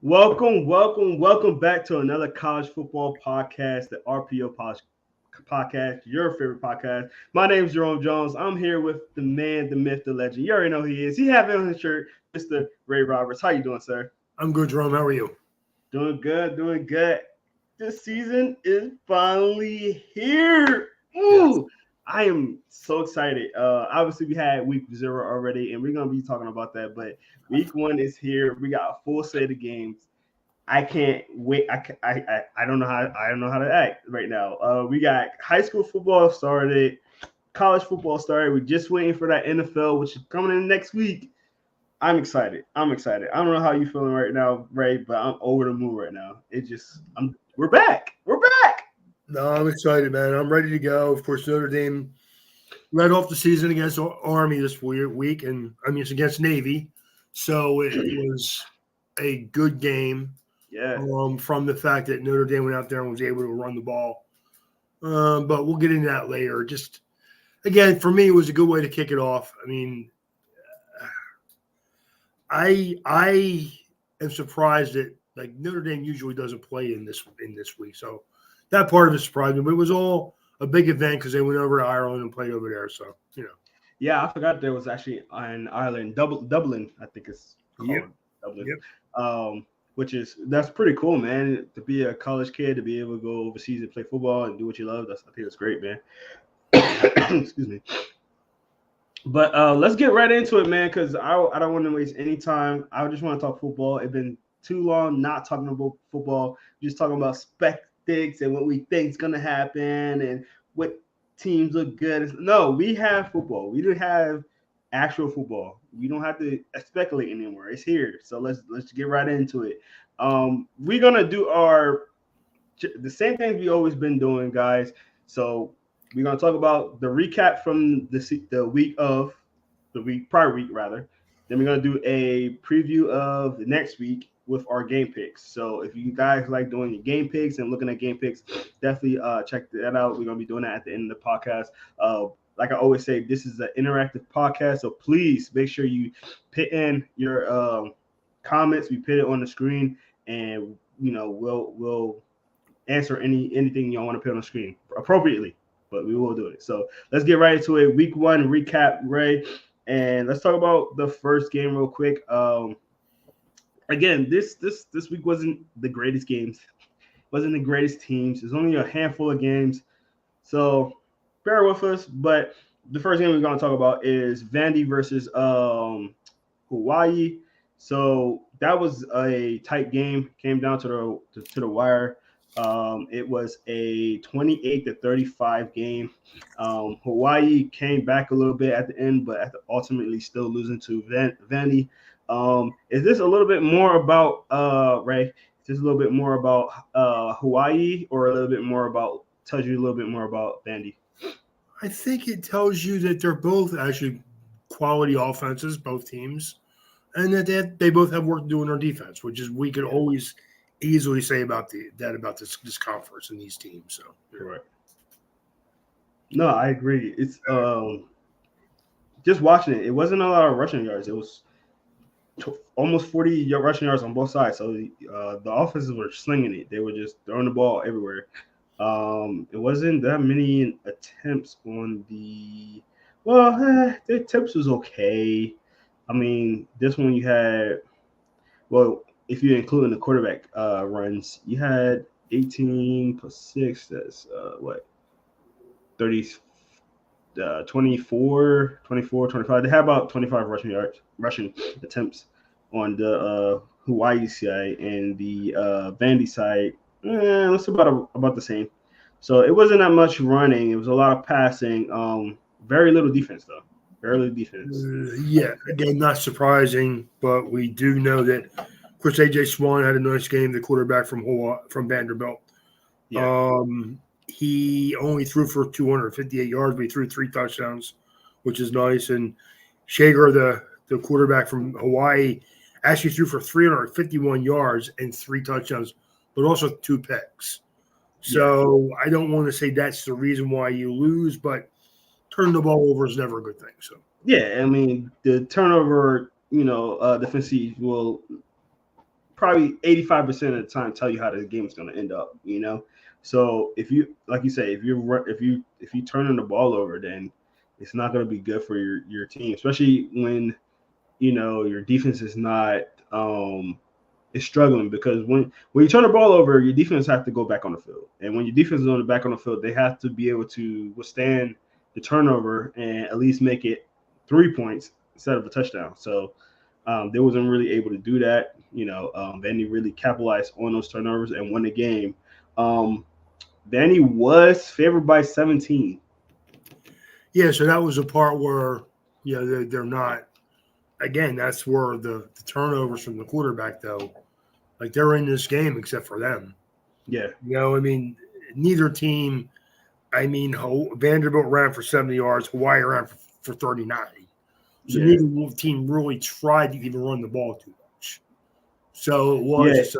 Welcome back to another college football podcast, the RPO podcast, your favorite podcast. My name is Jerome Jones. I'm here with the man, the myth, the legend. You already know who he is. He have it on his shirt, Mr. Ray Roberts. How you doing, sir? I'm good, Jerome. How are you? Doing good. This season is finally here. Yes. Ooh, I am so excited. Obviously we had week 0 already, and we're gonna be talking about that. But week 1 is here. We got a full slate of games. I can't wait. I don't know how to act right now. We got high school football started, college football started. We're just waiting for that NFL, which is coming in next week. I'm excited. I don't know how you feeling right now, Ray, but I'm over the moon right now. We're back. We're back. No, I'm excited, man. I'm ready to go. Of course, Notre Dame led off the season against Army this week, and I mean it's against Navy, so it was a good game. Yeah. From the fact that Notre Dame went out there and was able to run the ball, but we'll get into that later. Just again, for me, it was a good way to kick it off. I mean, I am surprised that like Notre Dame usually doesn't play in this week, so that part of it surprised me. But it was all a big event because they went over to Ireland and played over there. So Yeah, I forgot there was actually in Ireland, Dublin, I think it's called Yep. Dublin. Yep. That's pretty cool, man. To be a college kid, to be able to go overseas and play football and do what you love, I think it's great, man. Excuse me. But let's get right into it, man, because I don't want to waste any time. I just want to talk football. It's been too long not talking about football, just talking about spectics and what we think is going to happen and what teams look good. No, we have football. We do have actual football. We don't have to speculate anymore. It's here. So let's get right into it. We're gonna do the same things we always been doing, guys. So we're gonna talk about the recap from the prior week rather. Then we're gonna do a preview of the next week with our game picks. So if you guys like doing your game picks and looking at game picks, definitely check that out. We're gonna be doing that at the end of the podcast. Like I always say, this is an interactive podcast, so please make sure you put in your comments. We put it on the screen, and we'll answer anything you want to put on the screen appropriately. But we will do it. So let's get right into it. Week 1 recap, Ray, and let's talk about the first game real quick. Again, this week wasn't the greatest games, wasn't the greatest teams. There's only a handful of games, so bear with us. But the first game we're going to talk about is Vandy versus Hawaii. So that was a tight game. Came down to the wire. It was a 28-35 game. Hawaii came back a little bit at the end, but ultimately still losing to Vandy. Is this a little bit more about Ray? Is this a little bit more about Hawaii, or a little bit more about tells you a little bit more about Vandy? I think it tells you that they're both actually quality offenses, both teams, and that they both have work to do in their defense, which is we could always easily say about this conference and these teams. So correct. No, I agree. It's just watching it. It wasn't a lot of rushing yards. It was almost 40 rushing yards on both sides. So the offenses were slinging it. They were just throwing the ball everywhere. It wasn't that many attempts on the attempts was okay. I mean, this one you had, well, if you're including the quarterback runs, you had 18 plus 6. That's 30, 24, 25. They had about 25 rushing attempts on the Hawaii side, and the Vandy side. It's about the same. So it wasn't that much running. It was a lot of passing. Very little defense, though. Very little defense. Yeah, again, not surprising, but we do know that, of course, AJ Swan had a nice game, the quarterback from Vanderbilt. Yeah. He only threw for 258 yards, but he threw 3 touchdowns, which is nice. And Shager, the quarterback from Hawaii, actually threw for 351 yards and 3 touchdowns, but also 2 picks. So I don't want to say that's the reason why you lose, but turning the ball over is never a good thing. So yeah, I mean the turnover, defensive will probably 85% of the time tell you how the game's going to end up. So if you, like you say, if you turning the ball over, then it's not going to be good for your team, especially when your defense is not is struggling, because when you turn the ball over, your defense have to go back on the field, and when your defense is on the back on the field, they have to be able to withstand the turnover and at least make it 3 points instead of a touchdown. So they wasn't really able to do that. Vandy really capitalized on those turnovers and won the game. Vandy was favored by 17. Yeah, so that was a part where they're not. Again, that's where the turnovers from the quarterback, though, like they're in this game except for them. Yeah. I mean, neither team. I mean, Vanderbilt ran for 70 yards. Hawaii ran for 39. So neither team really tried to even run the ball too much. So it was just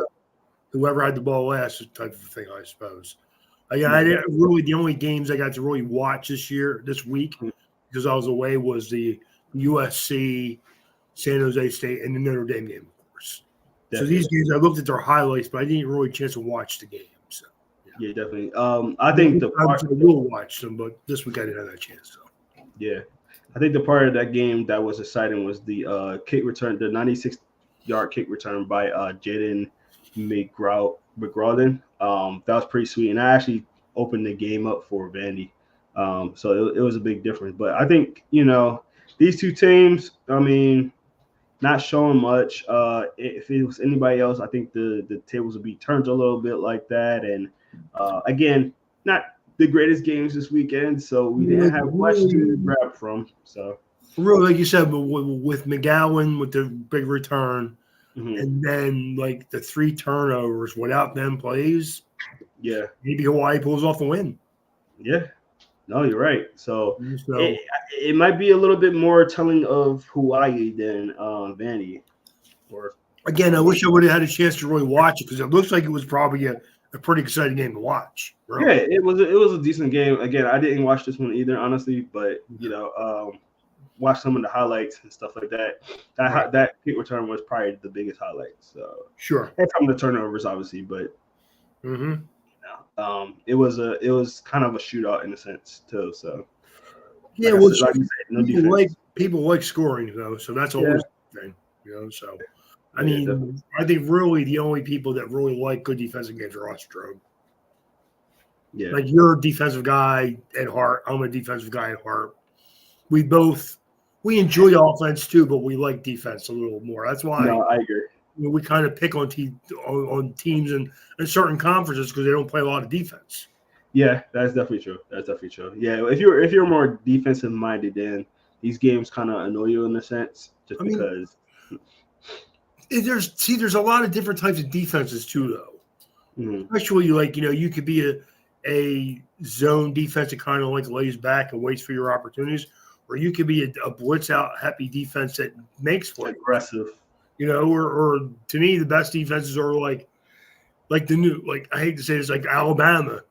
whoever had the ball last type of thing, I suppose. Again, I didn't really. The only games I got to really watch this week, because I was away, was the USC, San Jose State, and the Notre Dame game, of course. Definitely. So these games, I looked at their highlights, but I didn't really chance to watch the game. So yeah definitely. I think I will watch them, but this week I didn't have that chance. So yeah, I think the part of that game that was exciting was the kick return, the 96-yard kick return by Jaden McGrawden. That was pretty sweet, and I actually opened the game up for Vandy. So it was a big difference. But I think these two teams, I mean, not showing much. If it was anybody else, I think the tables would be turned a little bit like that. And again, not the greatest games this weekend, so we didn't have much to grab from. So really, like you said, with McGowan with the big return, and then like the 3 turnovers without them plays, maybe Hawaii pulls off the win. Yeah. No, you're right. So it might be a little bit more telling of Hawaii than Vandy. Again, I wish I would have had a chance to really watch it, because it looks like it was probably a pretty exciting game to watch. Really. Yeah, it was a decent game. Again, I didn't watch this one either, honestly, but watch some of the highlights and stuff like that. That kick return was probably the biggest highlight. So sure, and some of the turnovers, obviously, but it was kind of a shootout in a sense too. So yeah, like like you said, no defense. People like scoring though, so that's always the thing, So I mean, definitely. I think really the only people that really like good defensive games are us, Drobe. Yeah, like you're a defensive guy at heart. I'm a defensive guy at heart. We enjoy offense too, but we like defense a little more. That's why I agree. We kind of pick on teams in certain conferences because they don't play a lot of defense. Yeah, that's definitely true. Yeah, if you're more defensive minded, then these games kind of annoy you in a sense, just because. There's a lot of different types of defenses too, though. Especially you could be a zone defense that kind of like lays back and waits for your opportunities, or you could be a blitz out happy defense that makes plays. Aggressive. Or to me, the best defenses are like the new, I hate to say this, like Alabama,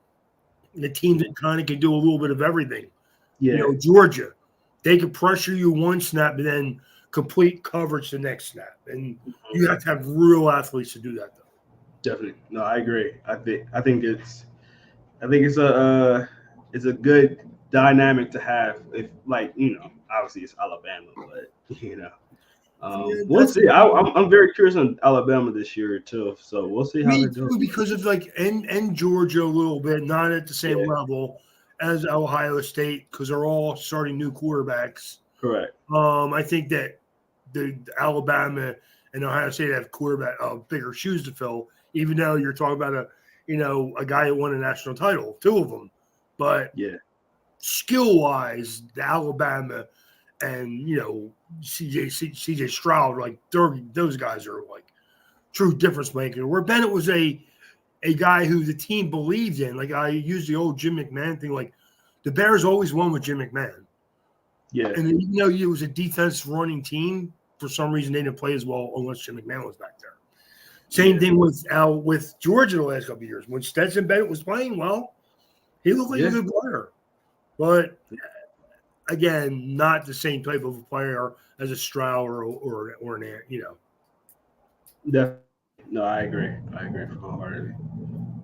the team that kind of can do a little bit of everything. Yeah. Georgia, they can pressure you one snap, but then complete coverage the next snap, and you have to have real athletes to do that, though. Definitely, no, I agree. I think it's a good dynamic to have. If obviously it's Alabama, but we'll see. I'm very curious on Alabama this year too, so we'll see how they do. Because of and Georgia a little bit, not at the same level as Ohio State, because they're all starting new quarterbacks. Correct. I think that the Alabama and Ohio State have bigger shoes to fill, even though you're talking about a guy who won a national title, 2 of them, but skill wise, the Alabama and CJ Stroud, those guys are true difference maker. Where Bennett was a guy who the team believed in. I use the old Jim McMahon thing. The Bears always won with Jim McMahon. Yeah, and even though it was a defense running team, for some reason they didn't play as well unless Jim McMahon was back there. Same thing with Georgia the last couple of years. When Stetson Bennett was playing well, he looked like a good player, but. Again, not the same type of player as a Stroud or an. Definitely. No, I agree. I agree wholeheartedly.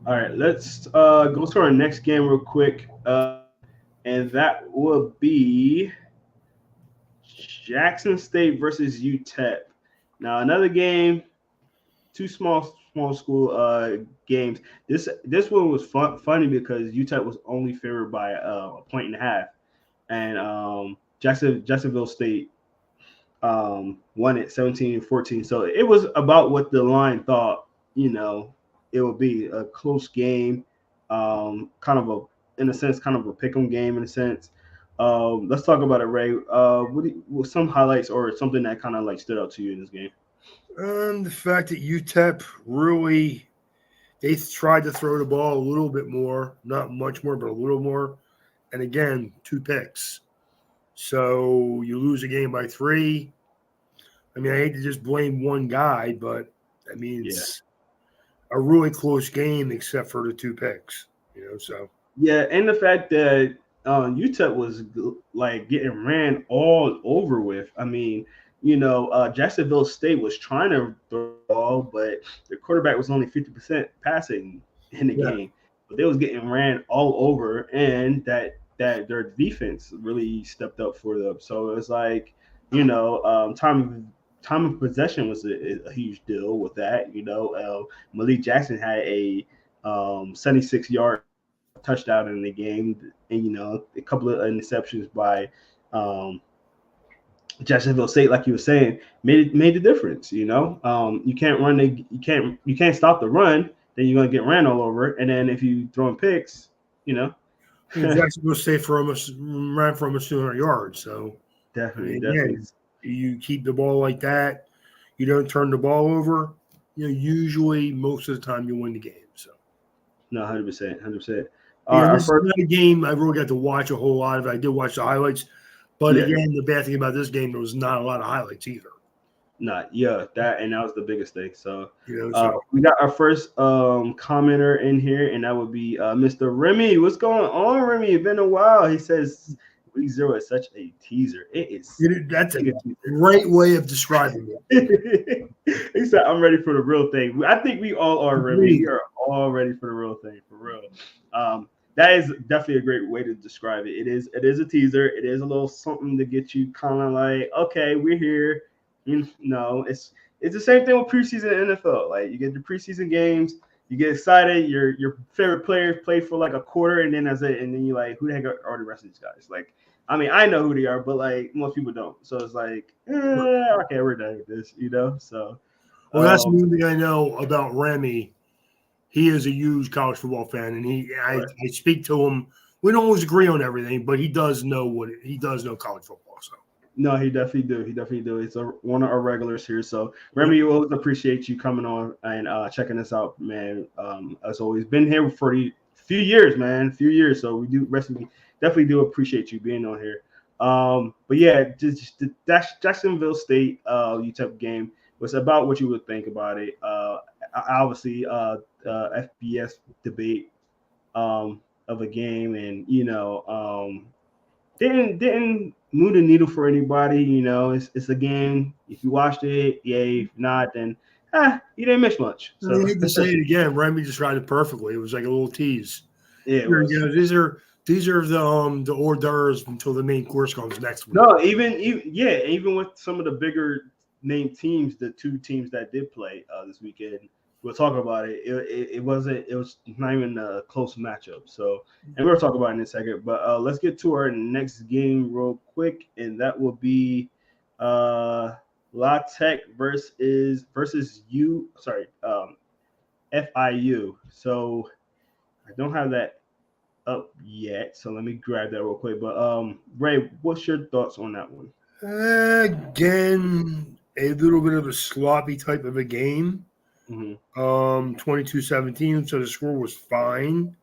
All right, let's go to our next game real quick, and that will be Jackson State versus UTEP. Now, another game, two small school games. This one was funny because UTEP was only favored by a point and a half, and Jacksonville State won it 17-14. So it was about what the line thought, you know, it would be a close game, kind of in a sense, kind of a pick'em game in a sense. Let's talk about it, Ray. What some highlights or something that kind of like stood out to you in this game? The fact that UTEP really they tried to throw the ball a little bit more, not much more, but a little more. And again, 2 picks. So you lose a game by 3. I mean, I hate to just blame one guy, but I mean Yeah. it's a really close game except for the 2 picks. So Yeah, and the fact that UTEP was like getting ran all over with. I mean, Jacksonville State was trying to throw the ball, but the quarterback was only 50% passing in the yeah, game. But they was getting ran all over, and that their defense really stepped up for them. So it's like, time of possession was a huge deal with that. Malik Jackson had a 76-yard touchdown in the game, and a couple of interceptions by um, Jacksonville State, like you were saying, made the difference. You can't you can't stop the run, then you're gonna get ran all over, and then if you throwing picks, you know, Jacksonville State for almost ran for almost 200 yards. So I definitely, mean, definitely, again, you keep the ball like that. You don't turn the ball over. Usually most of the time you win the game. So no, 100%, 100%. yeah, Our this is first, not a game I really got to watch a whole lot of. I did watch the highlights, but yeah, again, the bad thing about this game there was not a lot of highlights either. not yeah, that was the biggest thing. So So we got our first commenter in here, and that would be Mr. Remy. What's going on, Remy? It's been a while. He says Week Zero is such a teaser. It is that's a such a teaser. great way of describing it. He said, "I'm ready for the real thing." I think we all are, Remy. We Agreed. are all ready for the real thing, for real. That is definitely a great way to describe it. It is a teaser. It is a little something to get you kind of like, okay, we're here. It's the same thing with preseason NFL. Like you get the preseason games, you get excited. Your favorite players play for like a quarter, and then that's it. And then you like, who the heck are the rest of these guys? Like, I mean, I know who they are, but like most people don't. So it's like, okay, we're done with this. So, Well, that's the um, one thing I know about Remy. He is a huge college football fan, and right. I speak to him. We don't always agree on everything, but he does know he does know college football. So No, he definitely do. He definitely do. It's one of our regulars here. So yep. Remy, we always appreciate you coming on and checking us out, man. As always, been here for a few years, man. Few years. So we definitely do appreciate you being on here. But yeah, just the Jacksonville State UTEP game was about what you would think about it. Obviously, FBS debate of a game, and didn't move the needle for anybody. It's a game. If you watched it, yay. If not, then you didn't miss much. I mean, So I hate to say it again. Remy described it perfectly. It was like a little tease. yeah, it Here, was. these are the hors d'oeuvres until the main course comes next week. No, even with some of the bigger name teams, the two teams that did play this weekend, we'll talk about it. It wasn't. It was not even a close matchup. So, and we'll talk about it in a second. But let's get to our next game real quick, and that will be uh, La Tech versus you. Sorry, FIU. So I don't have that up yet. So let me grab that real quick. But Ray, what's your thoughts on that one? Again, a little bit of a sloppy type of a game. Mm-hmm. 22-17, so the score was fine.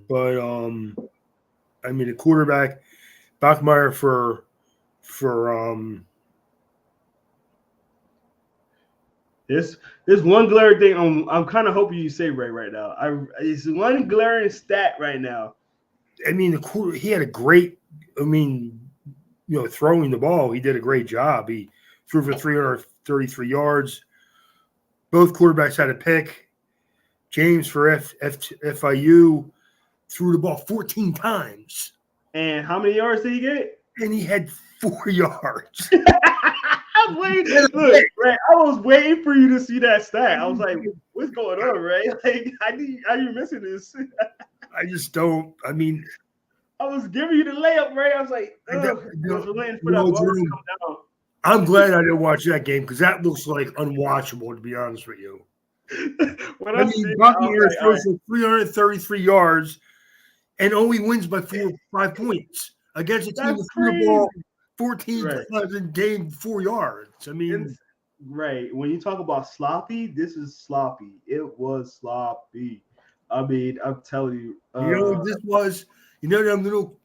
But I mean the quarterback, Bachmeyer for There's one glaring thing I'm kind of hoping you say right now. It's one glaring stat right now. I mean he had a great throwing the ball, he did a great job. He threw for 333 yards. Both quarterbacks had a pick. James for FIU threw the ball 14 times. And how many yards did he get? And he had 4 yards. I'm waiting. Look, Ray, I was waiting for you to see that stat. I was like, what's going on, Ray? Like, are you missing this? I just don't. I mean, I was giving you the layup, Ray. I was like, I was waiting for that ball to come down. I'm glad I didn't watch that game because that looks like unwatchable, to be honest with you. When I mean, Buccaneers throws for 333 yards and only wins by 4 or 5 points against a team that threw the ball 14 times and gained 4 yards. I mean, right. When you talk about sloppy, this is sloppy. It was sloppy. I mean, I'm telling you. You know what this was? You know them little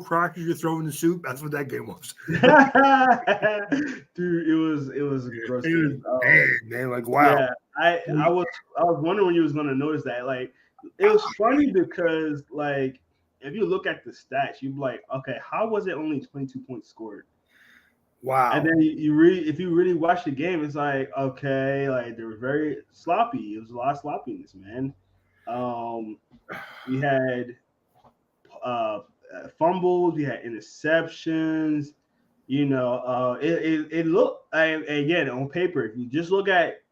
crackers you throw in the soup? That's what that game was. Dude, it was gross. It was bad, man. Like, wow. Yeah, I was wondering when you was gonna notice that. Like, it was funny because, like, if you look at the stats, you'd be like, okay, how was it only 22 points scored? Wow. And then if you really watch the game, it's like, okay, like they were very sloppy. It was a lot of sloppiness, man. We had fumbles, we had interceptions. You know, it looked, again, on paper, if you just look at,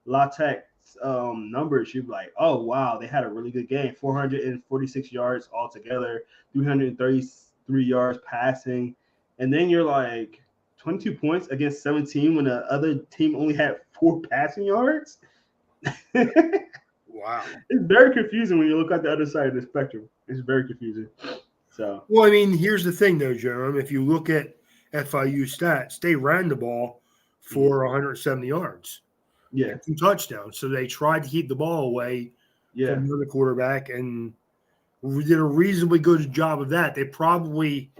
La Tech numbers, you'd be like, oh wow, they had a really good game. 446 yards altogether, 333 yards passing, and then you're like 22 points against 17 when the other team only had 4 passing yards. Wow, it's very confusing when you look at the other side of the spectrum. It's very confusing. So, well, I mean, here's the thing, though, Jerome. If you look at FIU stats, they ran the ball for 170 yards. Yeah, 2 touchdowns. So they tried to keep the ball away from the other quarterback, and we did a reasonably good job of that. They probably,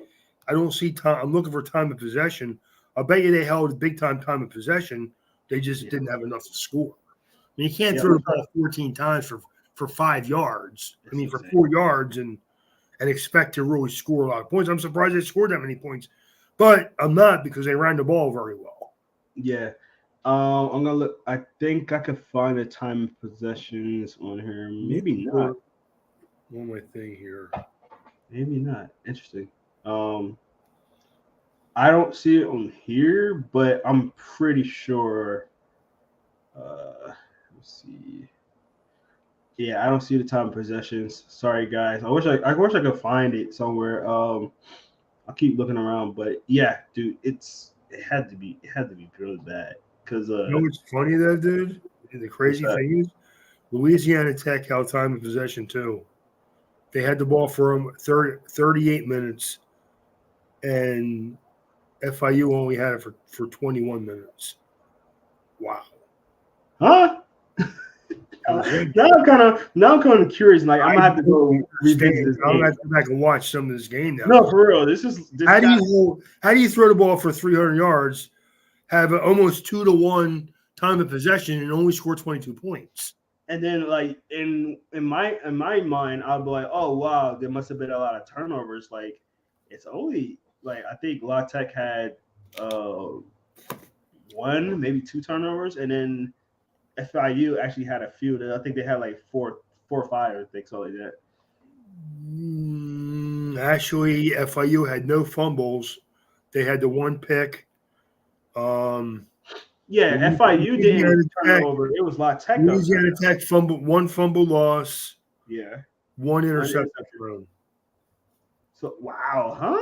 I don't see time. I'm looking for time of possession. I bet you they held big time of possession. They just didn't have enough to score. I mean, you can't throw the ball 14 times for 5 yards. I mean, for 4 yards and expect to really score a lot of points. I'm surprised they scored that many points, but I'm not because they ran the ball very well. Yeah. I'm gonna look. I think I could find the time of possessions on here. Maybe not. One more thing here. Maybe not. Interesting. I don't see it on here, but I'm pretty sure. Let's see. Yeah, I don't see the time of possessions. Sorry, guys. I wish I could find it somewhere. I'll keep looking around, but yeah, dude, it had to be really bad. Because you know what's funny though, dude? The crazy thing is, Louisiana Tech held time of possession too. They had the ball for them 38 minutes, and FIU only had it for 21 minutes. Wow. Huh? Now I'm kind of curious. Like, I'm gonna have to go revisit this game. I'm gonna have to go back and watch some of this game now. No, for real. How do you throw the ball for 300 yards, have an almost 2-1 time of possession, and only score 22 points? And then, like, in my mind, I'll be like, oh wow, there must have been a lot of turnovers. Like, it's only like I think La Tech had 1, maybe 2 turnovers, and then FIU actually had a few. I think they had like 4 or 5, I think, something like that. Actually, FIU had no fumbles. They had the 1 pick. Yeah, FIU didn't turn over. It was La Tech. Louisiana Tech fumble, 1 fumble loss. Yeah. 1 interception thrown. So wow, huh?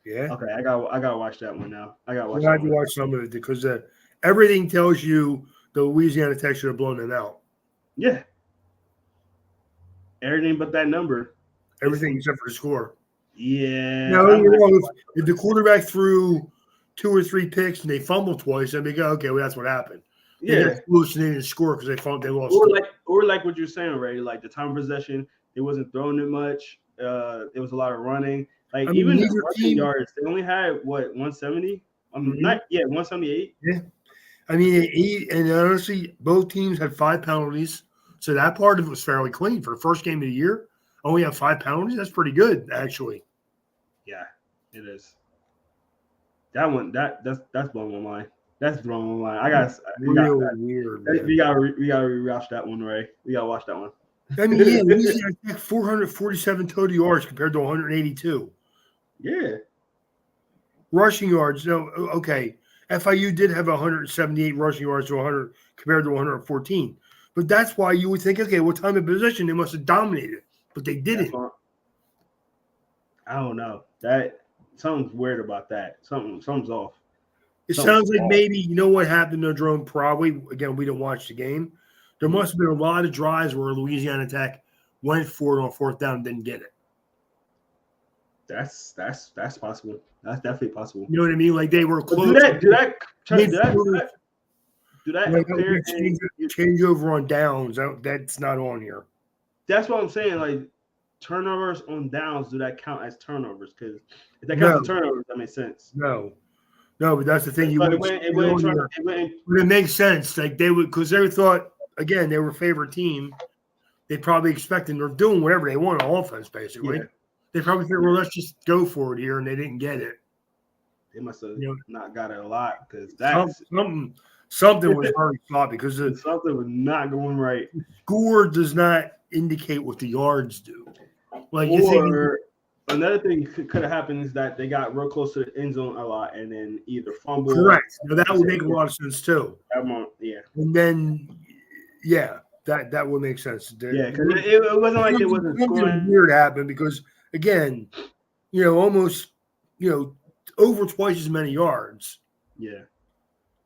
Yeah. Okay, I gotta watch that one now. I gotta watch. I have to watch some of it because everything tells you the Louisiana Tech should have blown them out. Yeah. Everything but that number. Everything except for the score. Yeah. Now, if the quarterback threw 2 or 3 picks and they fumbled twice, then they go, okay, well, that's what happened. Yeah. They didn't score because they lost. Or like what you're saying, Ray, like the time of possession, they wasn't throwing it much. It was a lot of running. Like, even the rushing yards, they only had, 170? 178? Yeah. I mean, and honestly, both teams had 5 penalties. So that part of it was fairly clean for the first game of the year. Only have 5 penalties. That's pretty good, actually. Yeah, it is. That one, that's blowing my mind. That's the wrong line. I got Real weird, man. we gotta rewatch that one, Ray. We gotta watch that one. I mean, yeah, Louisiana Tech 447 total yards compared to 182. Yeah. Rushing yards, no, okay. FIU did have 178 rushing yards to 100 compared to 114. But that's why you would think, okay, what time of possession they must have dominated, but they didn't. I don't know. That something's weird about that. Something's off. It sounds like maybe, you know what happened to Jerome? Probably, again, we didn't watch the game. There must have been a lot of drives where Louisiana Tech went for it on fourth down and didn't get it. That's possible. That's definitely possible. You know what I mean? Like they were close. Do that changeover on downs. That's not on here. That's what I'm saying. Like turnovers on downs, do that count as turnovers? Because if that counts as turnovers, that makes sense. No, but that's the thing. It makes sense. Like they would, because they thought again they were a favorite team. They probably expected they're doing whatever they want on offense, basically. Yeah. They probably figured, well, let's just go for it here, and they didn't get it. They must have not got it a lot because something was very sloppy because something was not going right. Score does not indicate what the yards do. Like another thing could have happened is that they got real close to the end zone a lot, and then either fumble. Correct. Now, that would make a lot of sense too. Yeah. And then, that would make sense. Yeah, because it wasn't like it wasn't scoring. Weird happened because again, almost over twice as many yards. Yeah.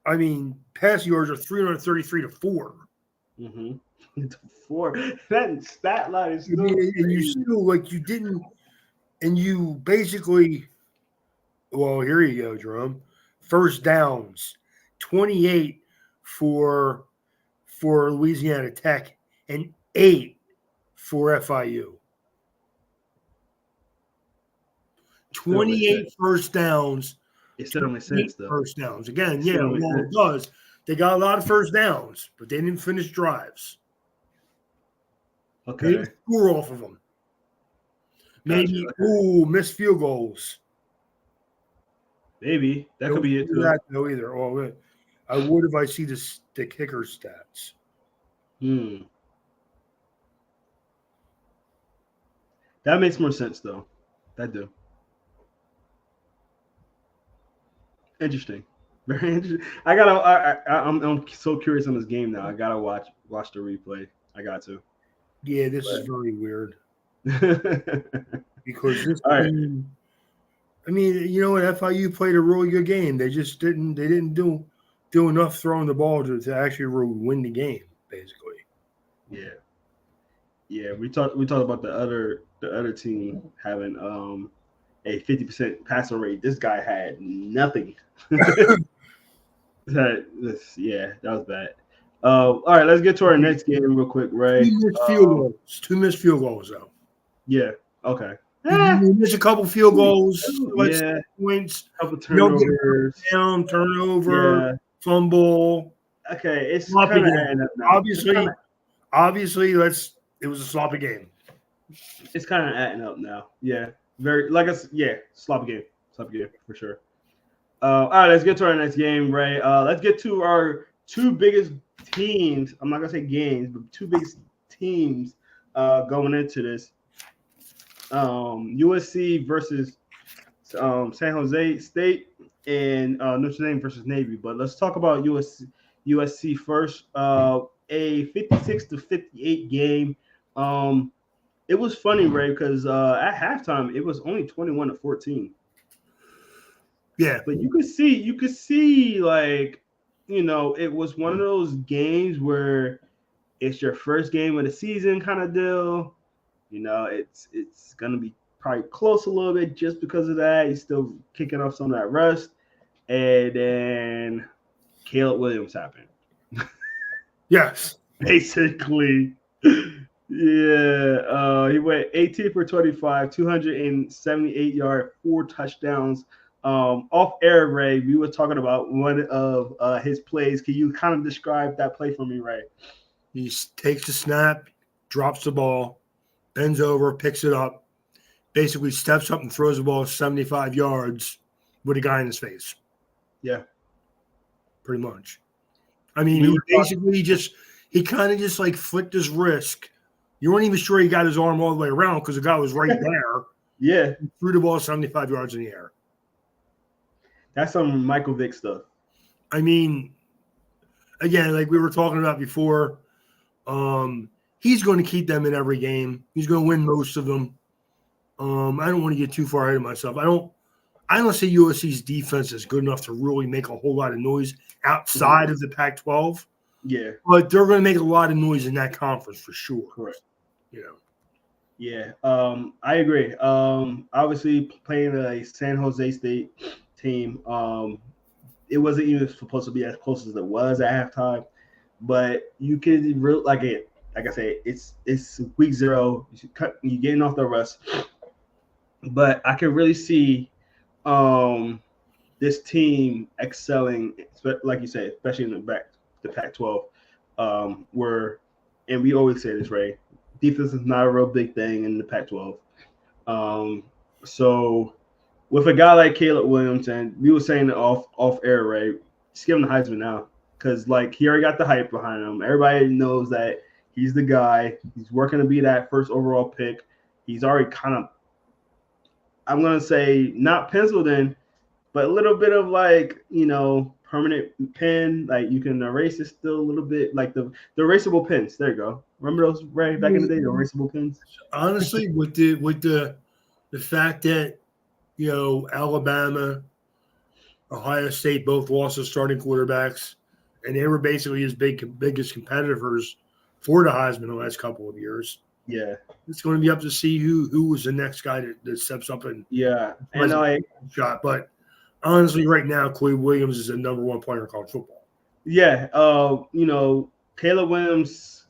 I mean, pass yards are 333 to 4. Mm-hmm. 4. That stat line is still and you still you didn't, and you basically, well, here you go, Jerome. First downs, 28 for Louisiana Tech and 8 for FIU. 28 first downs. It still don't make sense, though. First downs. Again, it does. They got a lot of first downs, but they didn't finish drives. Okay. They didn't score off of them. Maybe, missed field goals. Maybe. That could be it, too. That, though, either. Oh, I would if I see the kicker stats. That makes more sense, though. That do. Interesting. Very interesting. I'm so curious on this game now. I gotta watch the replay. I got to. Yeah, this is very weird. Because this team, I mean, you know what? FIU played a really good game. They just didn't do enough throwing the ball to actually win the game, basically. Yeah. Yeah, we talked about the other team having a 50% passing rate. This guy had nothing. That was bad. All right, let's get to our next game real quick, Ray. 2 missed field goals, though. Yeah. Okay. You miss a couple field goals. Yeah. Points. Couple turnovers. Turnover. Fumble. Okay, it's kind of adding up now. Obviously, it was a sloppy game. It's kind of adding up now. Yeah. Very sloppy game. Sloppy game for sure. All right, let's get to our next game, Ray. Let's get to our 2 biggest teams. I'm not gonna say games, but 2 biggest teams going into this. USC versus San Jose State and Notre Dame versus Navy. But let's talk about USC first. A 56-58 game. It was funny, Ray, because at halftime it was only 21-14. Yeah, but you could see like, it was one of those games where it's your first game of the season kind of deal. It's gonna be probably close a little bit just because of that. He's still kicking off some of that rust, and then Caleb Williams happened. Yes, basically. Yeah, he went 18 for 25, 278 yards, 4 touchdowns. Off air, Ray, we were talking about one of his plays. Can you kind of describe that play for me, Ray? He takes the snap, drops the ball, bends over, picks it up, basically steps up and throws the ball 75 yards with a guy in his face. Yeah. pretty much. I mean, We he were basically he kind of just like flicked his wrist. You weren't even sure he got his arm all the way around because the guy was right there. yeah, He threw the ball 75 yards in the air. that's some Michael Vick stuff. I mean, again, like we were talking about before, he's going to keep them in every game. He's going to win most of them. I don't want to get too far ahead of myself. I don't see USC's defense is good enough to really make a whole lot of noise outside of the Pac-12. Yeah, But they're going to make a lot of noise in that conference for sure. correct. You know. Yeah, I agree. Obviously playing a San Jose State team, it wasn't even supposed to be as close as it was at halftime, but you could really like I say, it's week 0. You getting off the rust, but I can really see this team excelling, like you say, especially in the Pac-12, where, and we always say this, right? Defense is not a real big thing in the Pac-12. So with a guy like Caleb Williams, and we were saying it off air, right? Just give him the Heisman now, because like he already got the hype behind him. Everybody knows that he's the guy. He's working to be that first overall pick. He's already kind of, I'm gonna say, not penciled in, but a little bit of like, permanent pen. Like you can erase it still a little bit, like the erasable pens. There you go. Remember those, right, back in the day, the erasable pens? Honestly, with the fact that Alabama, Ohio State both lost their starting quarterbacks, and they were basically his biggest competitors for the Heisman the last couple of years. Yeah, it's going to be up to see who was the next guy that steps up and shot. But honestly, right now, Coy Williams is the number 1 player in college football. Yeah, Caleb Williams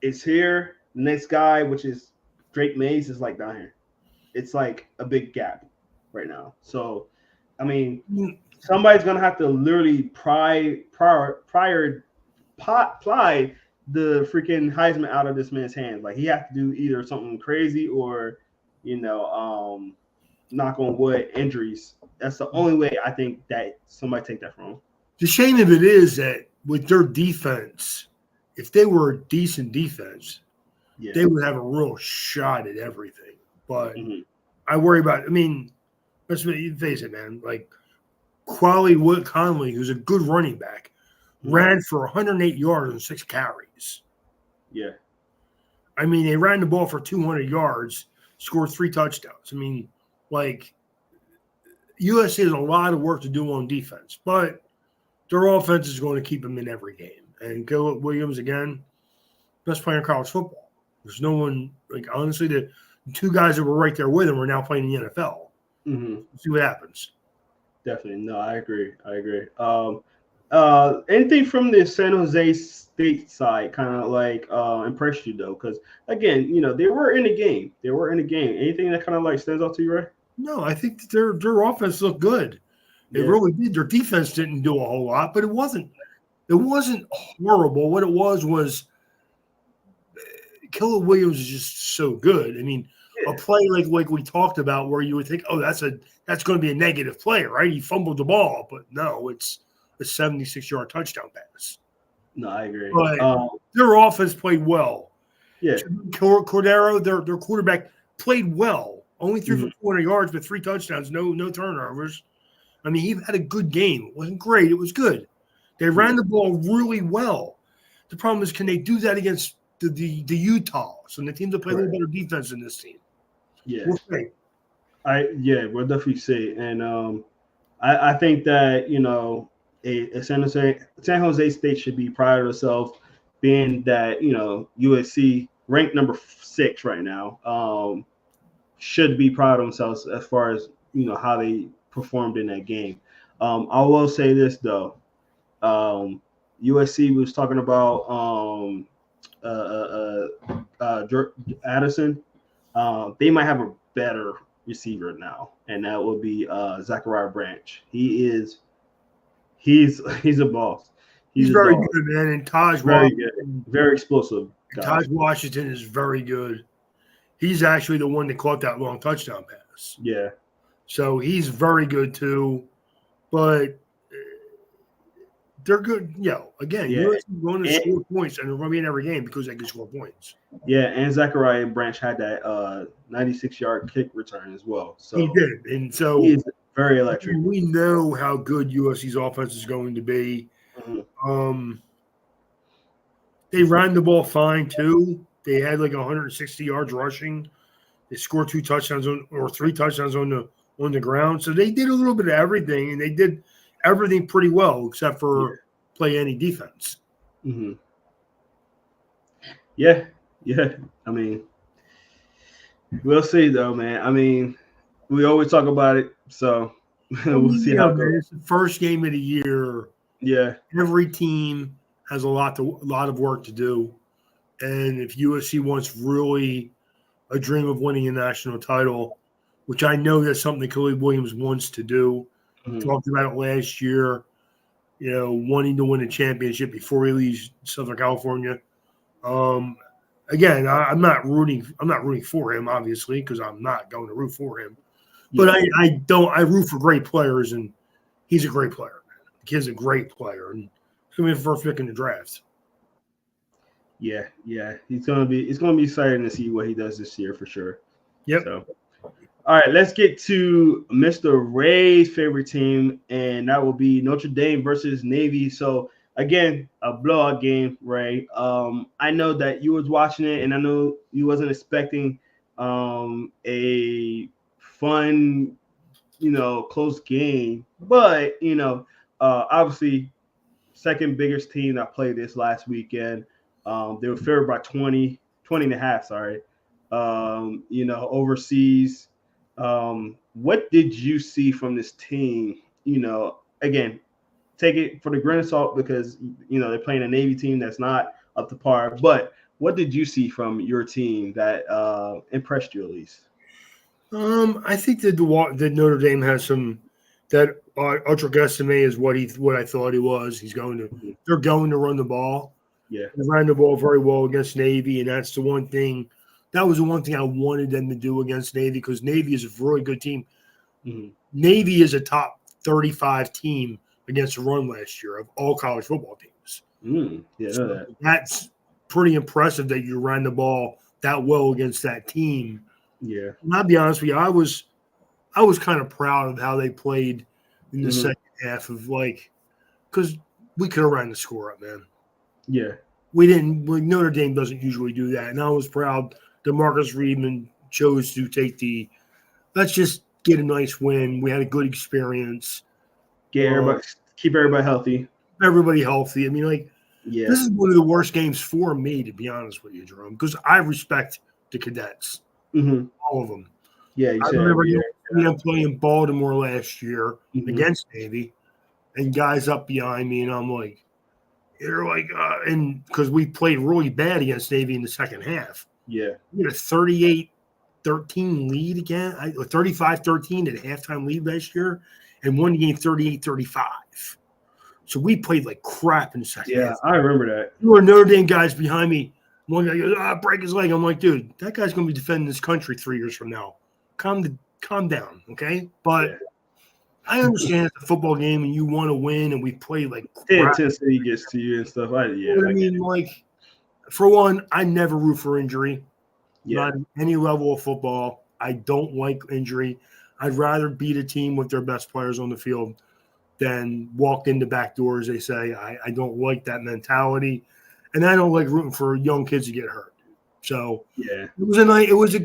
is here. The next guy, which is Drake Mays, is like down here. It's like a big gap right now. So, I mean, somebody's gonna have to literally pry the freaking Heisman out of this man's hands. Like he has to do either something crazy or, knock on wood, injuries. That's the only way I think that somebody take that from him. The shame of it is that with their defense, if they were a decent defense, they would have a real shot at everything. But I worry about. I mean, let's face it, man. Like Quali Wood Conley, who's a good running back, ran for 108 yards and 6 carries. Yeah. I mean, they ran the ball for 200 yards, scored 3 touchdowns. I mean, like USC has a lot of work to do on defense, but their offense is going to keep them in every game. And Caleb Williams, again, best player in college football. There's no one, like, honestly, the 2 guys that were right there with him are now playing in the NFL. See what happens. Definitely. No, I agree. Anything from the San Jose State side kind of like impressed you, though? Because, again, they were in the game. Anything that kind of like stands out to you, right? No, I think that their offense looked good. It really did. Their defense didn't do a whole lot, but it wasn't horrible. What it was Caleb Williams is just so good. I mean, a play like we talked about where you would think, oh, that's going to be a negative play, right? He fumbled the ball, but no, it's a 76-yard touchdown pass. No, I agree. But their offense played well. Yeah. Cordero, their quarterback, played well. Only threw for 200 yards, but 3 touchdowns, no turnovers. I mean, he had a good game. It wasn't great. It was good. They ran the ball really well. The problem is, can they do that against the Utahs and the teams that play a little better defense than this team? Yeah. We'll see. We'll definitely see. And I think that, a San Jose State should be proud of themselves, being that, USC ranked number 6 right now, should be proud of themselves as far as, how they performed in that game. I will say this, though. USC was talking about Addison. They might have a better receiver now, and that will be Zachariah Branch. He's a boss. He's very good, man. And Taj Washington, very explosive guy. Taj Washington is very good. He's actually the one that caught that long touchdown pass. Yeah. So he's very good too. But they're good. Again, Yeah. USC is going to And, score points, and they're going to be in every game because they can score points. yeah, and Zachariah Branch had that 96-yard kick return as well. He So did, and he so is very electric. we know how good USC's offense is going to be. Mhm. They ran the ball fine too. They had like 160 yards rushing. They scored 2 touchdowns or 3 touchdowns on the ground. So they did a little bit of everything, and they did everything pretty well except Yeah. for play any defense. Hmm. Yeah. Yeah. I mean, we'll see though, man. I mean, we always talk about it, so we'll see how it goes. Man, it's the first game of the year. Yeah. Every team has a lot of work to do, and if USC wants really a dream of winning a national title, which I know that's something that Caleb Williams wants to do. Mhm. Talked about it last year, wanting to win a championship before he leaves Southern California. Again, I'm not rooting for him, obviously, because I'm not going to root for him. But Yeah. I root for great players, and he's a great player. The kid's a great player, and he's going to be the first pick in the draft. Yeah. Yeah. It's gonna be exciting to see what he does this year for sure. Yep. So, all right, let's get to Mr. Ray's favorite team, and that will be Notre Dame versus Navy. So again, a blowout game, Ray. I know that you was watching it, and I know you wasn't expecting a fun, close game, but obviously, second biggest team that played this last weekend. They were favored by 20 and a half, sorry. Overseas. What did you see from this team? Again, take it for the grain of salt because they're playing a Navy team that's not up to par. But what did you see from your team that impressed you at least? I think that Notre Dame has some that Ultra Guessame is what I thought he was. Mhm. They're going to run the ball. Yeah. They ran the ball very well against Navy, and that's the one thing. That was the one thing I wanted them to do against Navy because Navy is a really good team. Mm-hmm. Navy is a top 35 team against the run last year of all college football teams. Yeah, I So know that. that's pretty impressive that you ran the ball that well against that team. Yeah. And I'll be honest with you, I was kind of proud of how they played in the Mhm. second half of because we could have ran the score up, man. Yeah. We didn't. Notre Dame doesn't usually do that, and I was proud that Marcus Reedman chose to take let's just get a nice win. We had a good experience. Keep everybody healthy. Everybody healthy. I mean, Yeah. this is one of the worst games for me, to be honest with you, Jerome, because I respect the cadets, Mm-hmm. all of them. Yeah, you I said remember every year. them playing Baltimore last year Mhm. against Navy, and guys up behind me, and I'm like, and because we played really bad against Navy in the second half. Yeah. We had a 38-13 lead again, 35-13 at halftime lead last year, and won the game 38-35. So we played like crap in the second Yeah, half. I remember that. There were Notre Dame guys behind me. One guy goes, break his leg. I'm like, dude, that guy's going to be defending this country 3 years from now. Calm down, okay? But Yeah. I understand it's a football game and you want to win, and we play like The crap. intensity gets to you and stuff. I mean, for one, I never root for injury. Yeah. Not any level of football. I don't like injury. I'd rather beat a team with their best players on the field than walk in the back door, as they say. I don't like that mentality, and I don't like rooting for young kids to get hurt. So Yeah. it was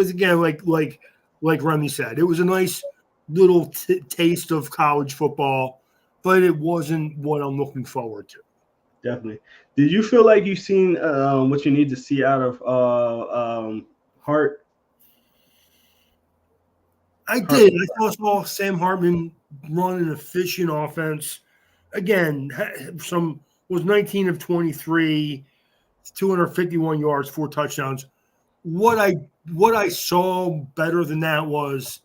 again like Remy said, it was a nice little taste of college football, but it wasn't what I'm looking forward to. Definitely. Did you feel like you've seen what you need to see out of Hart? I did. I saw Sam Hartman run an efficient offense. Again, was 19 of 23, 251 yards, 4 touchdowns. What I saw better than that was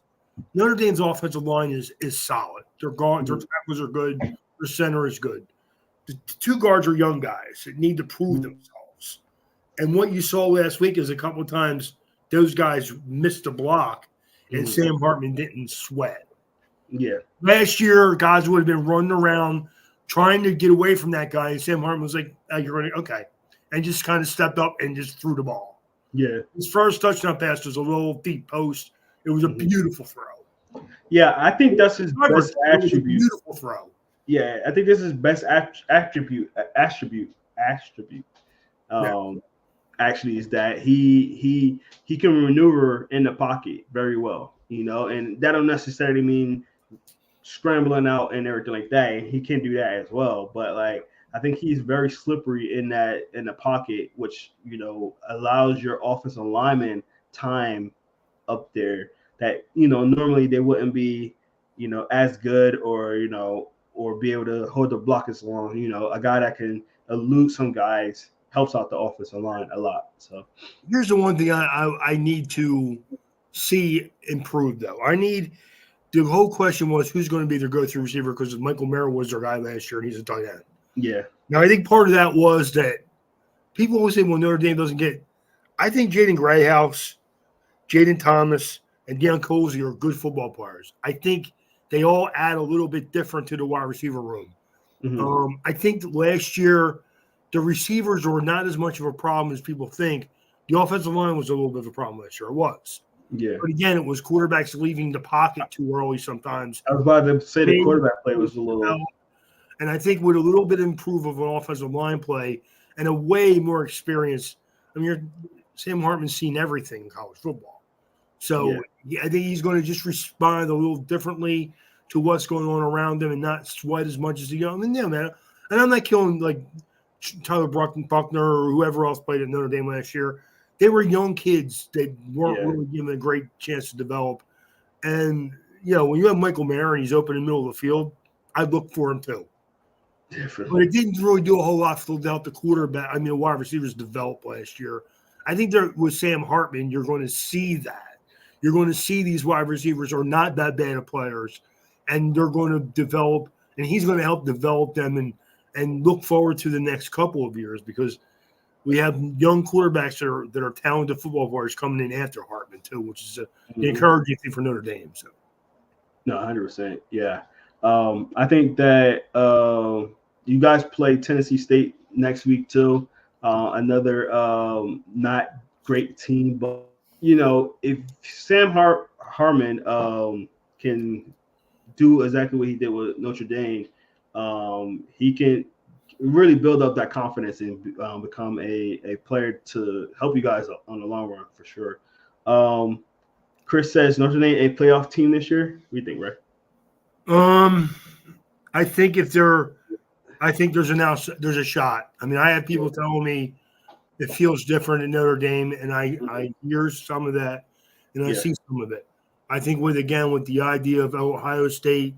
Notre Dame's offensive line is solid. Their tackles are good. Their center is good. The 2 guards are young guys that need to prove themselves. And what you saw last week is a couple of times those guys missed a block, and Sam Hartman didn't sweat. Yeah. Last year, guys would have been running around trying to get away from that guy. And Sam Hartman was like, oh, you're running, okay. And just kind of stepped up and just threw the ball. Yeah. His first touchdown pass was a little deep post. It was a beautiful throw. Yeah, I think that's his best attribute. Beautiful throw. Yeah, I think this is best attribute. Actually, is that he can maneuver in the pocket very well, and that don't necessarily mean scrambling out and everything like that. He can do that as well, but like I think he's very slippery in the pocket, which allows your offensive lineman time up there that normally they wouldn't be as good or be able to hold the block as long. A guy that can elude some guys helps out the offensive line a lot. So here's the one thing I need to see improved though. The whole question was who's going to be their go-to receiver because Michael Merrill was their guy last year and he's a tight end. Yeah. Now I think part of that was that people always say, well, Notre Dame doesn't get. I think Jaden Grayhouse, Jaden Thomas, and Deion Colsey are good football players. I think they all add a little bit different to the wide receiver room. Mm-hmm. I think last year the receivers were not as much of a problem as people think. The offensive line was a little bit of a problem last year. It was. Yeah. But again, it was quarterbacks leaving the pocket too early sometimes. I was about to say the quarterback play was a little. And I think with a little bit improve of an offensive line play and a way more experience, I mean, Sam Hartman's seen everything in college football. So yeah, I think he's going to just respond a little differently to what's going on around him and not sweat as much as the young. And yeah, man. And I'm not killing like Tyler Buckner or whoever else played at Notre Dame last year. They were young kids that weren't really given a great chance to develop. And, when you have Michael Mayer and he's open in the middle of the field, I'd look for him too. Definitely. But it didn't really do a whole lot to help the quarterback. I mean, wide receivers developed last year. I think with Sam Hartman, you're going to see that. You're going to see these wide receivers are not that bad of players, and they're going to develop, and he's going to help develop them and look forward to the next couple of years because we have young quarterbacks that are talented football players coming in after Hartman too, which is an encouraging thing for Notre Dame. So, no, 100%, yeah. I think that you guys play Tennessee State next week too. Another not great team, but if Sam Hartman can do exactly what he did with Notre Dame, he can really build up that confidence and become a player to help you guys on the long run for sure. Chris says Notre Dame a playoff team this year. What do you think, Ray? I think there's a shot. I mean, I have people telling me it feels different in Notre Dame, and I hear some of that, and I see some of it. I think with the idea of Ohio State,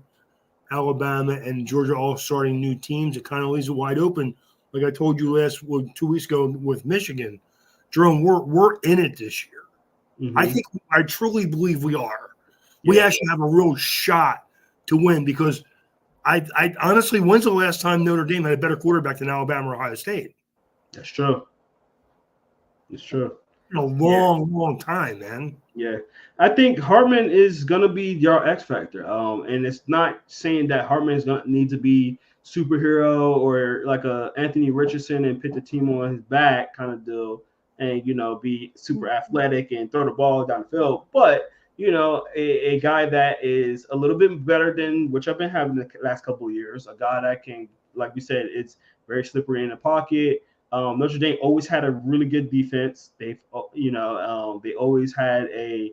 Alabama, and Georgia all starting new teams, it kind of leaves it wide open. Like I told you 2 weeks ago with Michigan, Jerome, we're in it this year. Mm-hmm. I truly believe we are. We actually have a real shot to win because I honestly, when's the last time Notre Dame had a better quarterback than Alabama or Ohio State? That's true. It's true. In a long time, man. Yeah. I think Hartman is going to be your X factor. And it's not saying that Hartman is going to need to be superhero or like a Anthony Richardson and put the team on his back kind of deal and, be super athletic and throw the ball down the field. But, a guy that is a little bit better than which I've been having the last couple of years, a guy that can, like we said, it's very slippery in the pocket. Notre Dame always had a really good defense. They always had a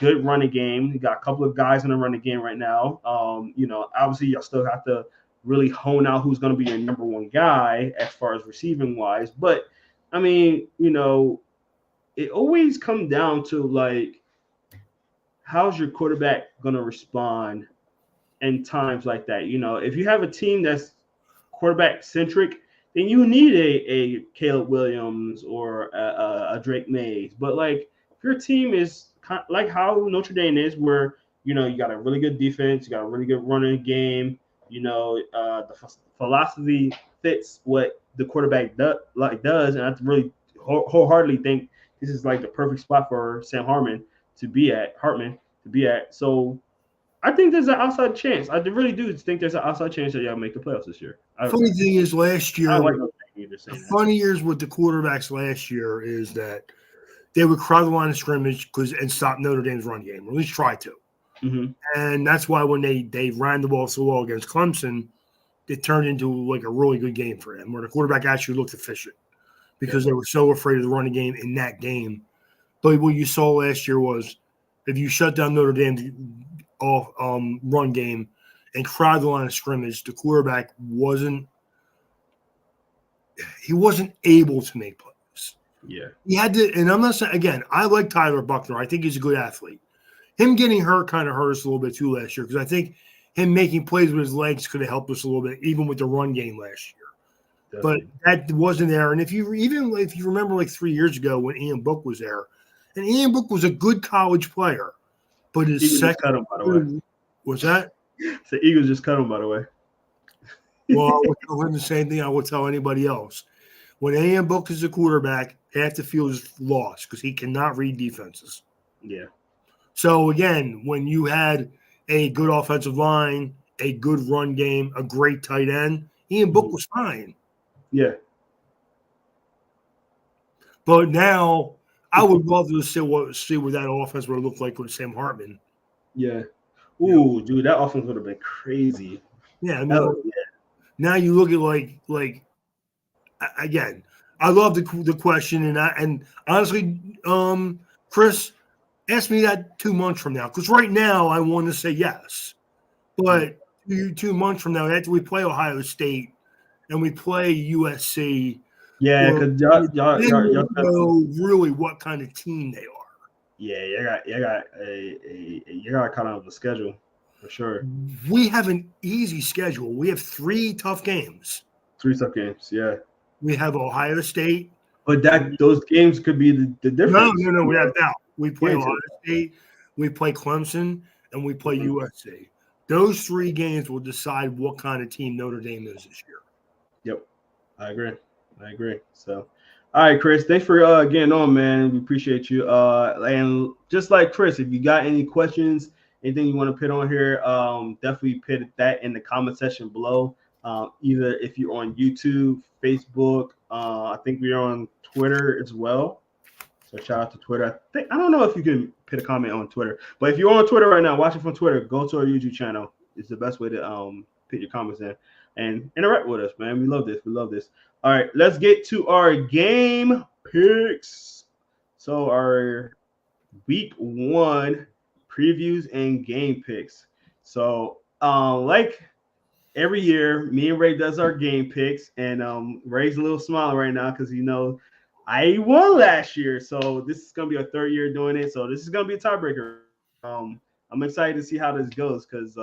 good running game. You got a couple of guys in the running game right now. Obviously you still have to really hone out who's going to be your number one guy as far as receiving wise. But I mean, it always comes down to like, how's your quarterback going to respond in times like that? If you have a team that's quarterback centric, then you need a Caleb Williams or a Drake Mays. But like if your team is kind of like how Notre Dame is, where you got a really good defense, you got a really good running game, the philosophy fits what the quarterback does, and I really wholeheartedly think this is like the perfect spot for Sam Hartman to be at. So I think there's an outside chance. I really do think there's an outside chance that y'all make the playoffs this year. Funny thing is, last I year, don't like no either the saying that. funny years with the quarterbacks last year is that they would crowd the line of scrimmage and stop Notre Dame's run game, or at least try to. Mm-hmm. And that's why when they ran the ball so well against Clemson, it turned into like a really good game for him, where the quarterback actually looked efficient Yeah. because they were so afraid of the running game in that game. But what you saw last year was if you shut down Notre Dame's off run game and crowd the line of scrimmage, the quarterback wasn't able to make plays. Yeah. He had to, and I'm not saying again, I like Tyler Buckner. I think he's a good athlete. Him getting hurt kind of hurt us a little bit too last year because I think him making plays with his legs could have helped us a little bit, even with the run game last year. But Definitely. that wasn't there. And if you remember like 3 years ago when Ian Book was there, and Ian Book was a good college player, but his Eagles just second cut him, by the way. was that. So Eagles just cut him, by the way. Well, I would tell him the same thing I would tell anybody else. When Ian Book is a quarterback, half the field is lost because he cannot read defenses. Yeah. So again, when you had a good offensive line, a good run game, a great tight end, Ian Book was fine. Yeah. But now I would love to see what that offense would look like with Sam Hartman. Yeah. Ooh, dude, that offense would have been crazy. Yeah, I mean, now you look at like again, I love the question, and honestly, Chris, ask me that 2 months from now, because right now I want to say yes, but 2 months from now, after we play Ohio State and we play USC, Yeah, because then we'll know really what kind of team they are. Yeah, you got kind of the schedule for sure. We have an easy schedule. We have 3 tough games. 3 tough games, yeah. We have Ohio State. But those games could be the difference. No. We have that. We play Ohio State, we play Clemson, and we play USC. Those 3 games will decide what kind of team Notre Dame is this year. Yep, I agree. So, all right, Chris, thanks for getting on, man. We appreciate you. And just like Chris, if you got any questions, anything you want to put on here, definitely put that in the comment section below. Either if you're on YouTube, Facebook, I think we're on Twitter as well. So shout out to Twitter. I don't know if you can put a comment on Twitter, but if you're on Twitter right now, watching from Twitter, go to our YouTube channel. It's the best way to put your comments in and interact with us, man. We love this. All right, let's get to our game picks. So our week 1 previews and game picks. So like every year, me and Ray does our game picks, and Ray's a little smiling right now because I won last year, so this is gonna be our 3rd year doing it. So this is gonna be a tiebreaker. I'm excited to see how this goes because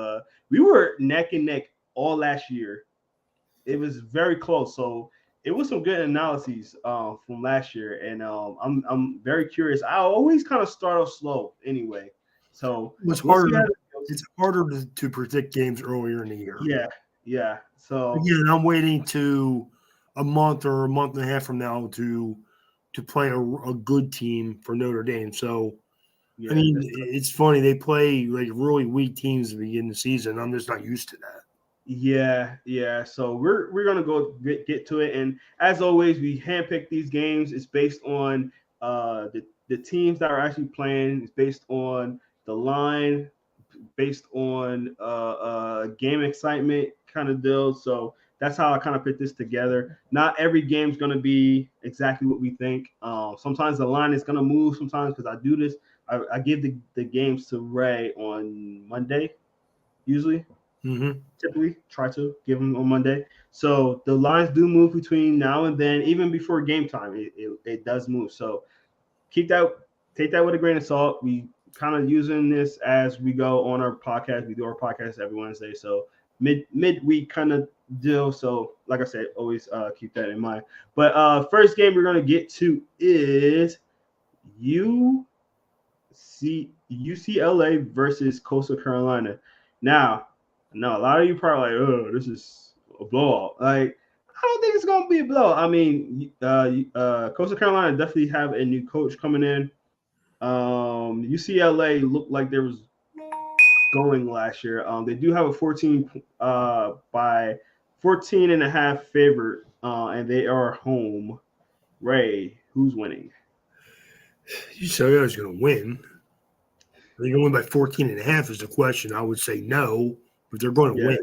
we were neck and neck all last year. It was very close, so it was some good analyses from last year, and I'm very curious. I always kind of start off slow anyway, so it's harder to predict games earlier in the year. Yeah. So again, I'm waiting to a month or a month and a half from now to play a good team for Notre Dame. So, yeah, I mean, it's funny. They play like really weak teams at the beginning of the season. I'm just not used to that. Yeah. So we're gonna go get to it, and as always, we handpick these games. It's based on the teams that are actually playing. It's based on the line, based on game excitement kind of deal. So that's how I kind of put this together. Not every game's going to be exactly what we think. Sometimes the line is going to move sometimes because I do this. I give the games to Ray on Monday, usually. Typically try to give them on Monday. So the lines do move between now and then, even before game time. It does move. So take that with a grain of salt. We kind of using this as we go on our podcast. We do our podcast every Wednesday. So midweek kind of deal. So like I said, always keep that in mind. But first game we're going to get to is UCLA versus Coastal Carolina. Now, I know a lot of you probably like, oh, this is a blowout. Like, I don't think it's going to be a blowout. I mean, Coastal Carolina definitely have a new coach coming in. UCLA looked like there was going last year. They do have a 14 and a half favorite, and they are home. Ray, who's winning? You said I was going to win. Are they going to win by 14 and a half is the question. I would say no, but they're going to Yeah, win.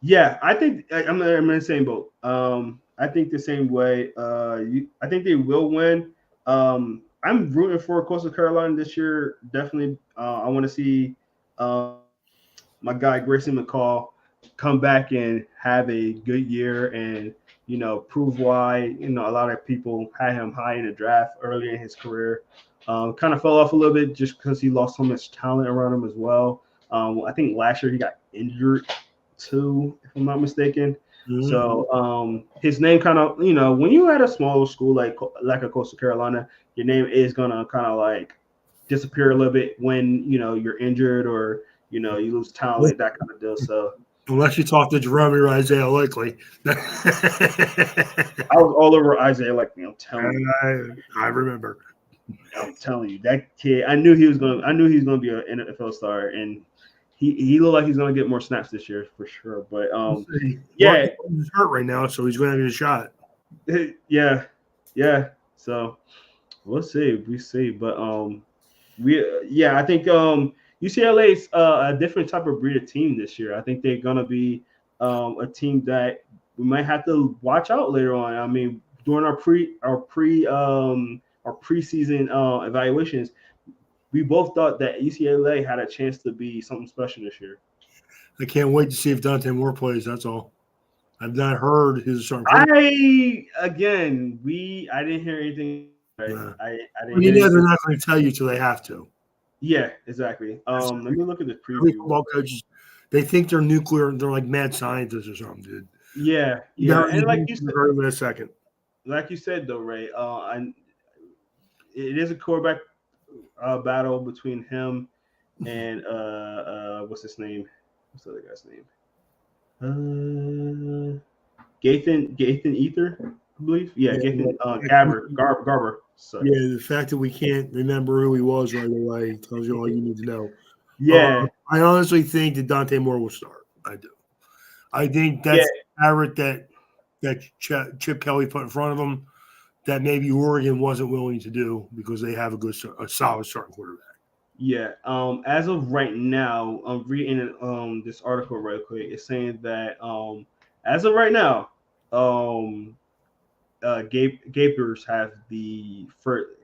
yeah. I think I'm in the same boat. I think the same way. I think they will win. I'm rooting for Coastal Carolina this year. Definitely. I want to see my guy Grayson McCall come back and have a good year and prove why a lot of people had him high in the draft early in his career. Kind of fell off a little bit just because he lost so much talent around him as well. I think last year he got injured too, if I'm not mistaken. Mhm. So his name kind of, when you at a small school like a Coastal Carolina, your name is gonna kind of like disappear a little bit when you're injured or you lose talent, that kind of deal. So Unless you talk to Jerome or Isaiah Likely. I was all over Isaiah Likely. I remember. I'm telling you, that kid. I knew he was gonna be an NFL star, and he looked like he's gonna get more snaps this year for sure. But yeah, He's hurt right now, so he's going to get a shot. yeah. So we'll see. We see, but I think UCLA is a different type of breed of team this year. I think they're gonna be a team that we might have to watch out later on. I mean, during our preseason evaluations, we both thought that UCLA had a chance to be something special this year. I can't wait to see if Dante Moore plays. That's all. I've not heard his starting. I didn't hear anything. Right? Nah. I didn't Well, hear they're anything. not going to tell you till they have to. Yeah, exactly. Let me look at this Every preview. football coaches, they think they're nuclear. They're like mad scientists or something, dude. Yeah, and like you said, in a second. Like you said though, Ray, it is a quarterback battle between him and what's his name? What's the other guy's name? Gathan Ether, I believe. Yeah, Gathan Garber. So. Yeah, the fact that we can't remember who he was right away tells you all you need to know. Yeah, I honestly think that Dante Moore will start. I do. I think that's the carrot that Chip Kelly put in front of him that maybe Oregon wasn't willing to do because they have a solid starting quarterback. Yeah. As of right now, I'm reading this article real quick. It's saying that as of right now, Gapers have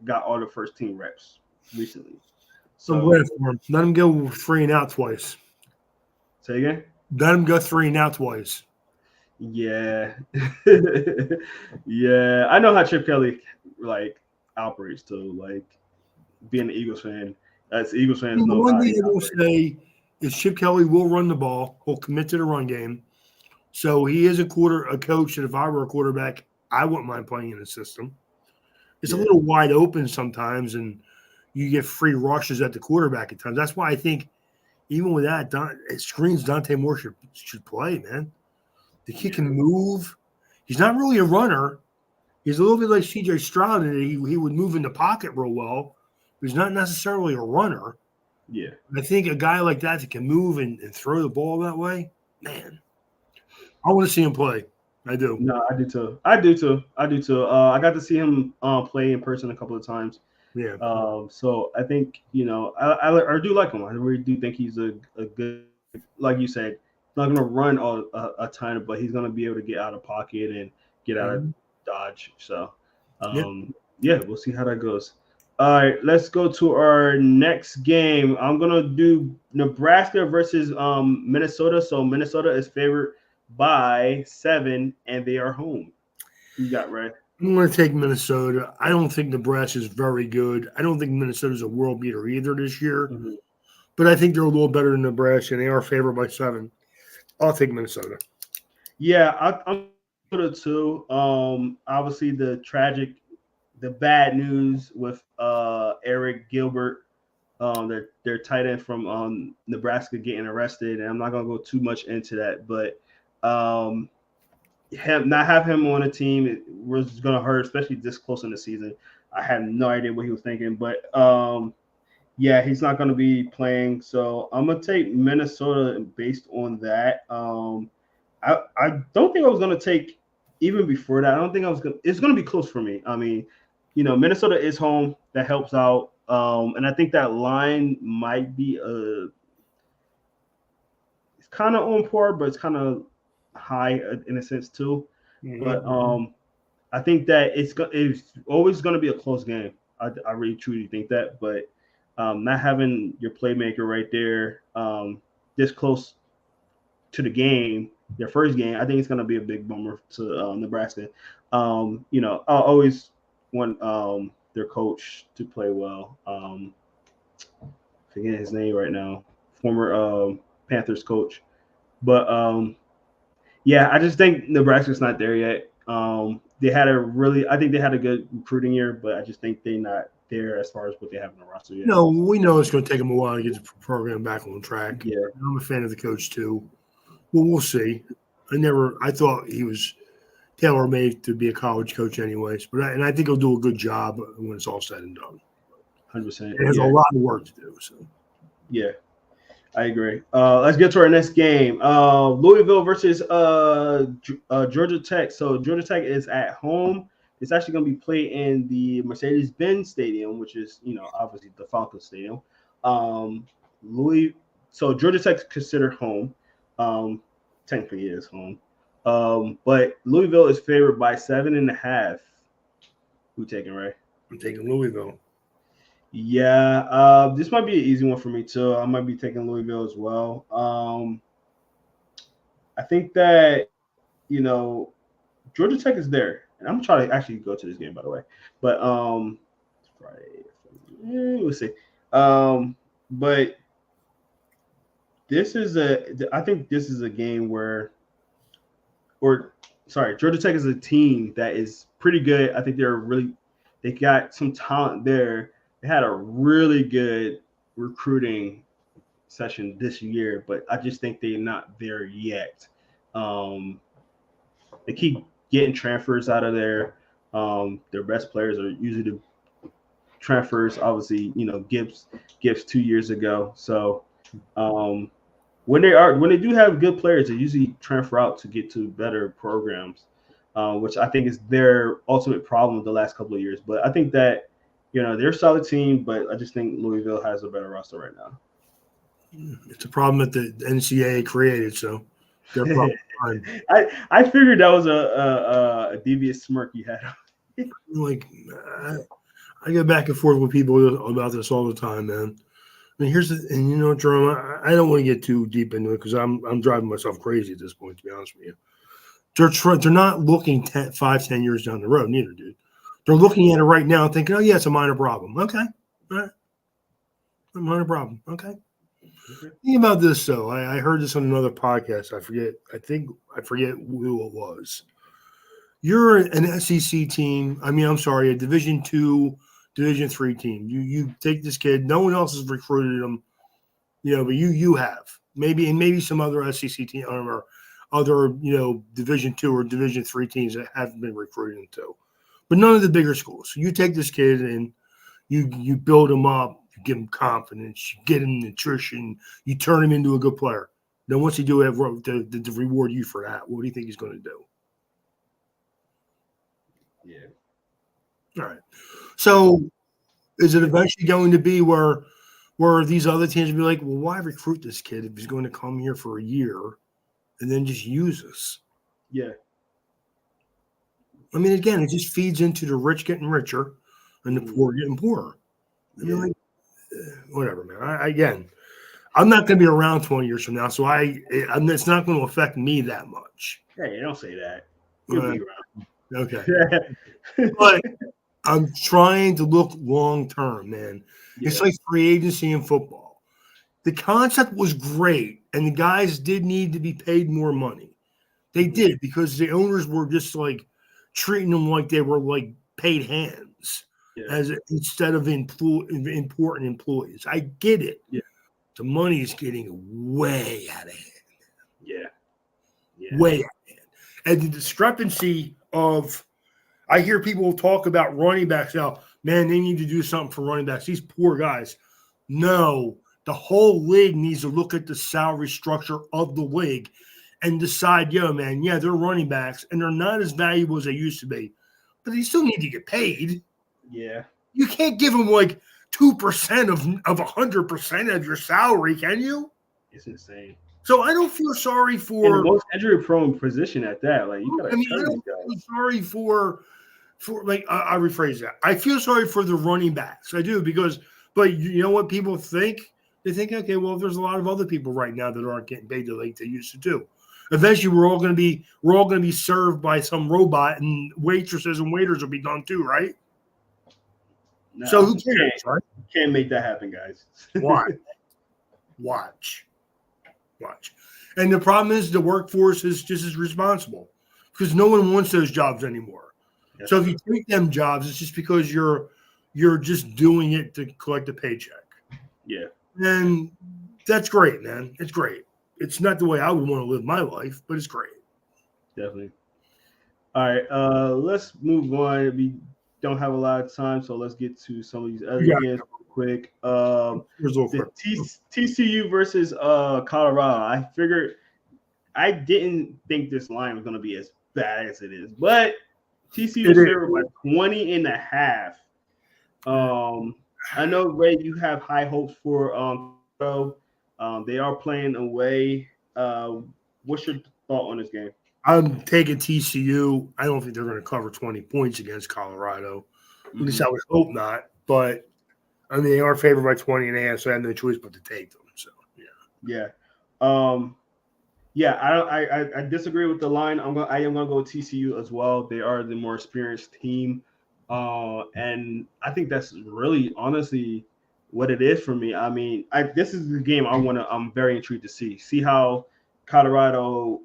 got all the first team reps recently. So I'm So glad for him. Let him go 3 and out twice. say again. Let him go 3 and out twice. Yeah, yeah. I know how Chip Kelly operates too. Like being an Eagles fan, as Eagles fans The know one how thing he I will operates. say is Chip Kelly will run the ball. He'll commit to the run game. So he is a coach that if I were a quarterback, I wouldn't mind playing in the system. It's a Yeah, little wide open sometimes, and you get free rushes at the quarterback at times. That's why I think even with that, it screams Dante Moore should play, man. The kid can move. He's not really a runner. He's a little bit like C.J. Stroud, and he would move in the pocket real well. He's not necessarily a runner. yeah. I think a guy like that can move and throw the ball that way, man, I want to see him play. I do. No, I do too. I do too. I got to see him play in person a couple of times. Yeah. So I think I do like him. I really do think he's a good, like you said, not gonna run a ton, but he's gonna be able to get out of pocket and get out of dodge. So Yeah. we'll see how that goes. All right, let's go to our next game. I'm gonna do Nebraska versus Minnesota. So Minnesota is favored by 7, and they are home. Who you got, Ray? I'm going to take Minnesota. I don't think Nebraska is very good. I don't think Minnesota's a world beater either this year, Mm-hmm. but I think they're a little better than Nebraska, and they are favored by 7. I'll take Minnesota. Yeah, I'm Minnesota too. Obviously the bad news with Eric Gilbert, their tight end from Nebraska getting arrested, and I'm not gonna go too much into that, but not have him on a team was gonna hurt, especially this close in the season. I had no idea what he was thinking, but Yeah, he's not going to be playing. So I'm going to take Minnesota based on that. I don't think I was going to take even before that. I don't think I was going to. It's going to be close for me. I mean, Minnesota is home. That helps out. And I think that line might be it's kind of on par, but it's kind of high in a sense too. But I think that it's always going to be a close game. I really truly think that, but not having your playmaker right there this close to the game, their first game, I think it's going to be a big bummer to Nebraska. I always want their coach to play well. Forget his name right now, former Panthers coach, but yeah, I just think Nebraska's not there yet. I think they had a good recruiting year, but I just think they're not there as far as what they have in the roster yet. No, we know it's going to take them a while to get the program back on track. Yeah, I'm a fan of the coach too. Well, we'll see. I thought he was tailor-made to be a college coach anyways, I think he'll do a good job when it's all said and done. 100%. He has a lot of work to do. So yeah, I agree. Let's get to our next game. Louisville versus Georgia Tech. So Georgia Tech is at home. It's actually going to be played in the Mercedes-Benz Stadium, which is obviously the Falcons Stadium. So Georgia Tech's considered home. Technically, it is home. But Louisville is favored by 7.5. Who taking, Ray? I'm taking Louisville. Yeah, this might be an easy one for me too. I might be taking Louisville as well. I think that Georgia Tech is there, and I'm trying to actually go to this game by the way. But Friday, we'll see. But I think this is a game where, Georgia Tech is a team that is pretty good. I think they got some talent there. They had a really good recruiting session this year, but I just think they're not there yet. They keep getting transfers out of there. Their best players are usually the transfers. Obviously, Gibbs 2 years ago. So when they do have good players, they usually transfer out to get to better programs, which I think is their ultimate problem the last couple of years. But I think that they're a solid team, but I just think Louisville has a better roster right now. It's a problem that the NCAA created, so they're probably fine. I figured that was a devious smirk you had. I go back and forth with people about this all the time, man. Jerome, I don't want to get too deep into it because I'm driving myself crazy at this point, to be honest with you. They're not looking 5-10 years down the road, neither, dude. They're looking at it right now thinking, oh, yeah, it's a minor problem. Okay. All right. A minor problem. Okay. Think about this, though. I heard this on another podcast. I forget who it was. You're an SEC team. A Division II, Division III team. You take this kid. No one else has recruited him, but you have. Maybe some other SEC team or other, Division II or Division III teams that haven't been recruiting him too. But none of the bigger schools. So you take this kid and you build him up, you give him confidence, you get him nutrition, you turn him into a good player. Then once you do have to reward you for that, what do you think he's going to do? Yeah. All right. So is it eventually going to be where these other teams will be like, well, why recruit this kid if he's going to come here for a year and then just use us? Yeah. Again, it just feeds into the rich getting richer and the poor getting poorer. Whatever, man. I'm not going to be around 20 years from now, so it's not going to affect me that much. Hey, don't say that. You'll be around. Okay. But I'm trying to look long term, man. Yeah. It's like free agency in football. The concept was great, and the guys did need to be paid more money. They did, because the owners were just like treating them like they were like paid hands instead of important employees. I get it. Yeah. The money is getting way out of hand. Yeah. Way out of hand. And the discrepancy of, I hear people talk about running backs now. Man, they need to do something for running backs. These poor guys. No, the whole league needs to look at the salary structure of the league and decide, yo, man, yeah, they're running backs and they're not as valuable as they used to be, but they still need to get paid. Yeah, You can't give them like 2% of 100% of your salary, can you? it's insane. So I don't feel sorry In the for. most injury-prone position at that, like you I gotta mean, I carry these don't guys. feel sorry for like I rephrase that. I feel sorry for the running backs. I do because, but you know what people think? They think, okay, well, there's a lot of other people right now that aren't getting paid the like they used to do. Eventually, we're all going to be served by some robot, and waitresses and waiters will be done too, right? So No, who cares, right? can't make that happen, guys. Why? Watch, watch. And the problem is the workforce is just as responsible because no one wants those jobs anymore. That's So if you true. take them jobs, it's just because you're just doing it to collect a paycheck. Yeah, And that's great, man. It's great. It's not the way I would want to live my life, but it's great. definitely. All right, let's move on. We don't have a lot of time, so let's get to some of these other Yeah, games real quick. here's a little The quick. TCU versus Colorado. I figured I didn't think this line was going to be as bad as it is, but TCU It is is. favored by 20 and a half. I know, Ray, you have high hopes for Colorado. They are playing away. What's your thought on this game? I'm taking TCU. I don't think they're going to cover 20 points against Colorado. At least Hmm. I would hope not. But I mean, they are favored by 20 and a half, so I have no choice but to take them. So, yeah. Yeah. Um, Yeah, I disagree with the line. I am gonna go TCU as well. They are the more experienced team, and I think that's really honestly what it is for me. I mean, this is the game I'm very intrigued to see how Colorado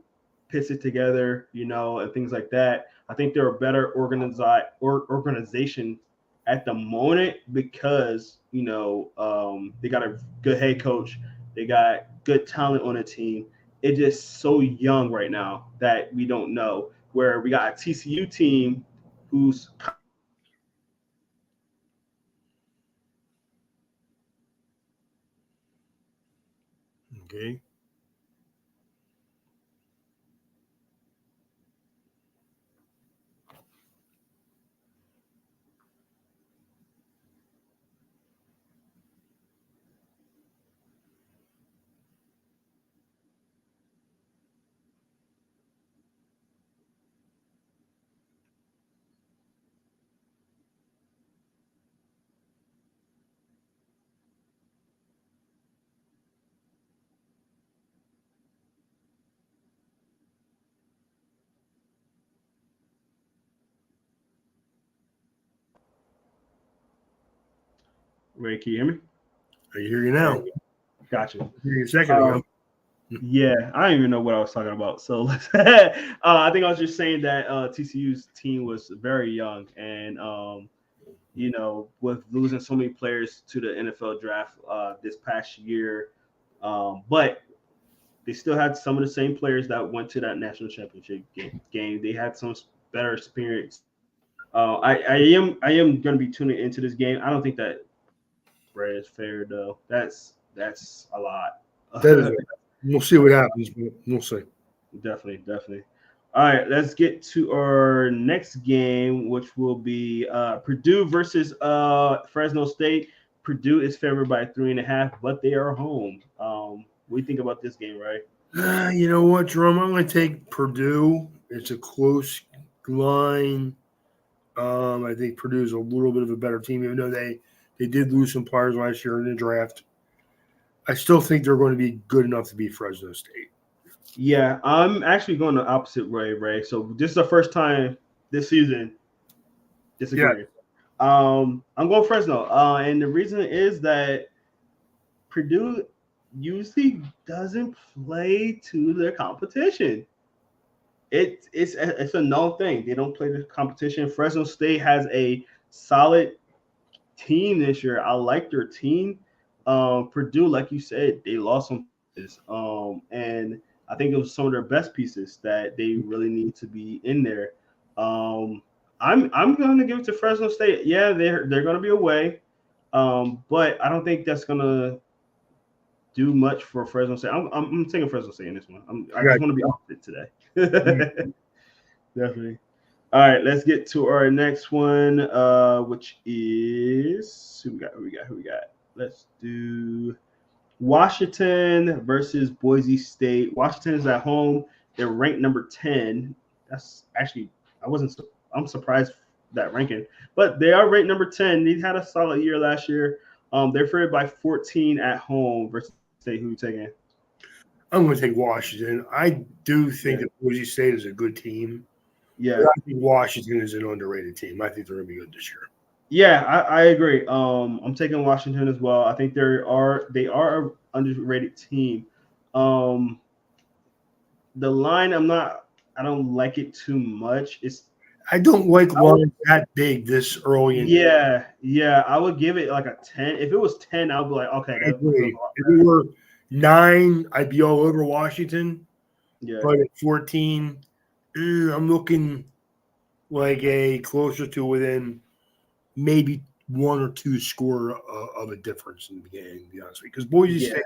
puts it together, and things like that. I think they're a better organization at the moment because they got a good head coach, they got good talent on the team. It's just so young right now that we don't know. Where we got a TCU team who's Okay. Ray, can you hear me? I hear you There now. you go. Gotcha. I hear you a second Um, ago. yeah, I don't even know what I was talking about. So I think I was just saying that TCU's team was very young, and with losing so many players to the NFL draft this past year, but they still had some of the same players that went to that national championship game. They had some better experience. I am going to be tuning into this game. I don't think that spread is fair though. That's a lot. That is it. We'll see what happens. But we'll see. Definitely, definitely. All right, let's get to our next game, which will be Purdue versus Fresno State. Purdue is favored by 3.5, but they are home. What do you think about this game, right? You know what, Jerome? I'm going to take Purdue. It's a close line. I think Purdue's a little bit of a better team, even though they did lose some players last year in the draft. I still think they're going to be good enough to beat Fresno State. Yeah, I'm actually going the opposite way, Ray. So this is the first time this season Yeah, disagreeing. I'm going Fresno, and the reason is that Purdue usually doesn't play to their competition. It's a known thing. They don't play the competition. Fresno State has a solid team this year. I like their team. Purdue, like you said, they lost some pieces. And I think it was some of their best pieces that they really need to be in there. Um, I'm going to give it to Fresno State. Yeah, they're going to be away. But I don't think that's gonna do much for Fresno State. I'm taking Fresno State in this one. I I got just want to be opposite today. you. Definitely. All right, let's get to our next one, which is who we got. Who we got. Let's do Washington versus Boise State. Washington is at home. They're ranked number 10. That's actually I wasn't. I'm surprised that ranking, but they are ranked number 10. They had a solid year last year. They're favored by 14 at home versus State. Who you taking? I'm going to take Washington. I do Yeah, think that Boise State is a good team, but yeah, I think Washington is an underrated team. I think they're going to be good this year. yeah. I agree. I'm taking Washington as well. I think they are an underrated team. Um, the line I don't like it too much. I don't like I would lines that big this early in. yeah, I would give it like a 10. If it was 10, I would be like, okay, I that feels agree. a lot If it better. were 9, I'd be all over Washington. Yeah, But at 14, I'm looking like a closer to within maybe one or two score of a difference in the game, to be honest with you. Because Boise yeah, State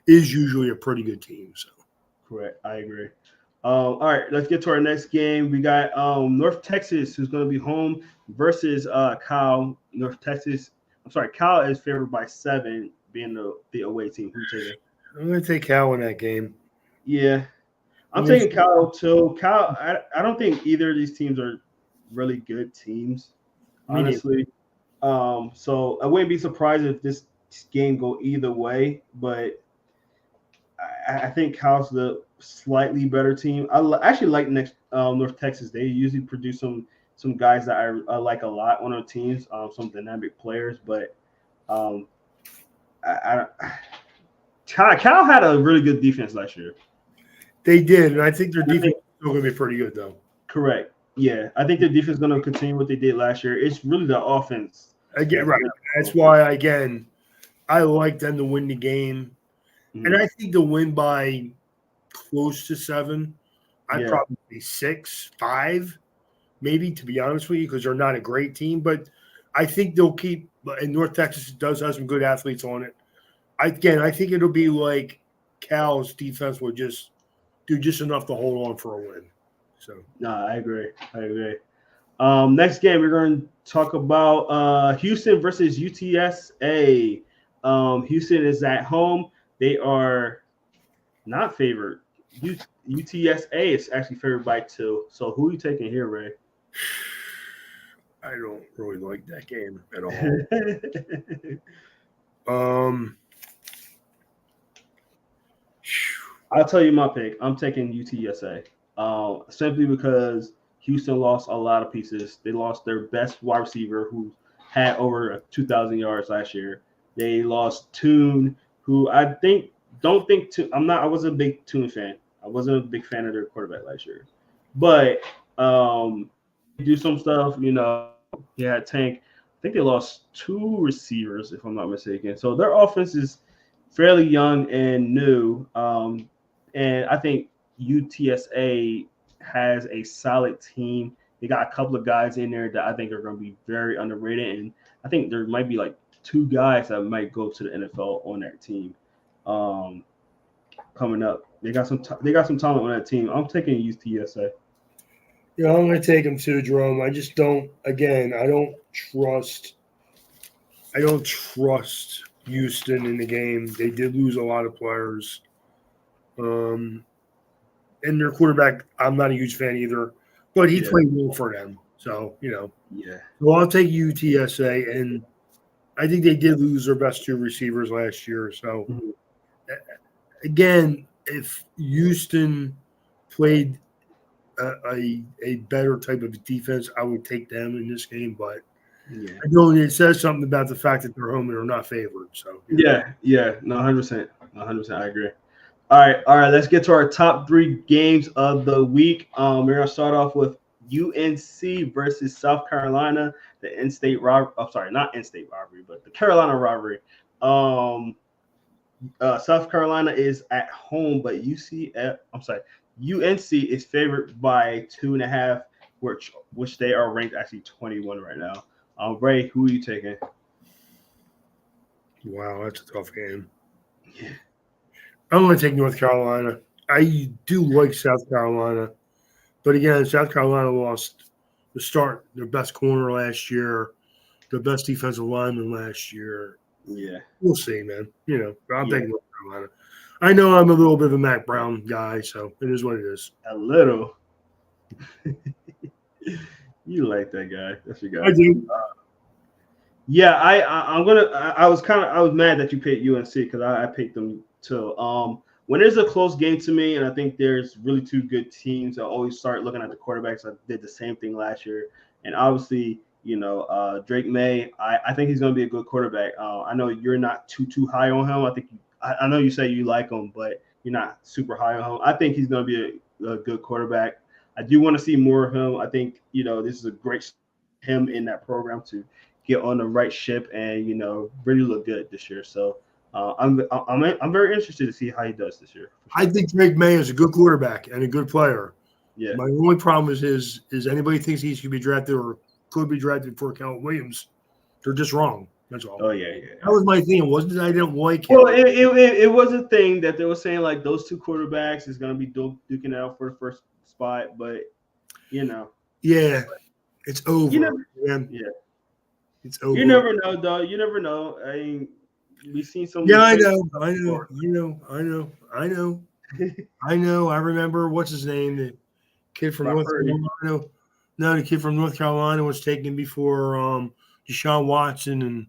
is usually a pretty good team. So correct. I agree. All right, let's get to our next game. We got North Texas, who's going to be home versus Cal. North Texas. I'm sorry, Cal is favored by 7, being the away team. Who you taking? I'm going to take Cal in that game. Yeah, I'm I'm going to taking Cal too. Cal. I don't think either of these teams are really good teams, me neither. honestly. So I wouldn't be surprised if this game go either way, but I think Cal's the slightly better team. Actually like next North Texas. They usually produce some guys that I like a lot on our teams, some dynamic players. But um, I Cal had a really good defense last year. They did, and I think their And I defense think is still going to be pretty good, though. correct. Yeah, I think the defense is going to continue what they did last year. It's really the offense Again, that's right. been a That's problem. why, again, I like them to win the game. And Mhm. I think they'll win by close to 7. I'd Yeah, probably say 6, 5, maybe, to be honest with you, because they're not a great team. But I think they'll keep, and North Texas does have some good athletes on it. I think it'll be like Cal's defense will just do just enough to hold on for a win. So, no, I agree. I agree. Next game, we're going to talk about Houston versus UTSA. Houston is at home. They are not favored. UTSA is actually favored by 2. So who are you taking here, Ray? I don't really like that game at all. Um, I'll tell you my pick. I'm taking UTSA. Simply because Houston lost a lot of pieces. They lost their best wide receiver, who had over 2,000 yards last year. They lost Toon, who I think don't think to. I'm not. I wasn't a big Toon fan. I wasn't a big fan of their quarterback last year, but they do some stuff. He had Tank. I think they lost 2 receivers, if I'm not mistaken. So their offense is fairly young and new. And I think UTSA has a solid team. They got a couple of guys in there that I think are going to be very underrated, and I think there might be like 2 guys that might go to the NFL on that team um, coming up. They got some talent on that team. I'm taking UTSA. I'm going to take them too, Jerome. I just don't. Again, I don't trust. I don't trust Houston in the game. They did lose a lot of players. Um, and their quarterback, I'm not a huge fan either, but he Yeah, played well for them. So, yeah, so I'll take UTSA. And I think they did lose their best 2 receivers last year. So, mhm, again, if Houston played a better type of defense, I would take them in this game. But yeah, I don't. It says something about the fact that they're home and they're not favored. So, yeah. No, 100%, 100%. I agree. All right. Let's get to our top 3 games of the week. We're gonna start off with UNC versus South Carolina, the in-state robbery. I'm sorry, not in-state robbery, but the Carolina robbery. Um, South Carolina is at home, but I'm sorry, UNC is favored by 2.5, which they are ranked actually 21 right now. Ray, who are you taking? Wow, that's a tough game. Yeah. I'm going to take North Carolina. I do like South Carolina, but again, South Carolina lost the start their best corner last year, their best defensive lineman last year. Yeah. We'll see, man. I'm Yeah. taking North Carolina. I know I'm a little bit of a Mac Brown guy, so it is what it is. A little. You like that guy. That's your I guy. do. Yeah, I'm gonna. I was mad that you picked UNC because I picked them too. When there's a close game to me, and I think there's really two good teams, I always start looking at the quarterbacks. I did the same thing last year, and obviously, Drake May. I think he's gonna be a good quarterback. I know you're not too high on him. I know you say you like him, but you're not super high on him. I think he's gonna be a good quarterback. I do want to see more of him. I think this is a great him in that program to get on the right ship and really look good this year. So I'm very interested to see how he does this year. For I sure. think Drake May is a good quarterback and a good player. Yeah. My only problem is anybody thinks he should be drafted or could be drafted for Calvin Williams. They're just wrong. That's all. Oh yeah, yeah. That was my thing. It wasn't that I didn't like him. Well, it was a thing that they were saying like those two quarterbacks is going to be duking it out for the first spot, but you know, Yeah, it's over. you never, Man. yeah, It's over. you never know, though. You never know. I mean, we've seen some. Yeah, I crazy know. stuff I know. before. I know. I know. I know. I know. I remember what's his name? The kid from Brock North Purdy. Carolina. No, the kid from North Carolina was taken before Deshaun Watson, and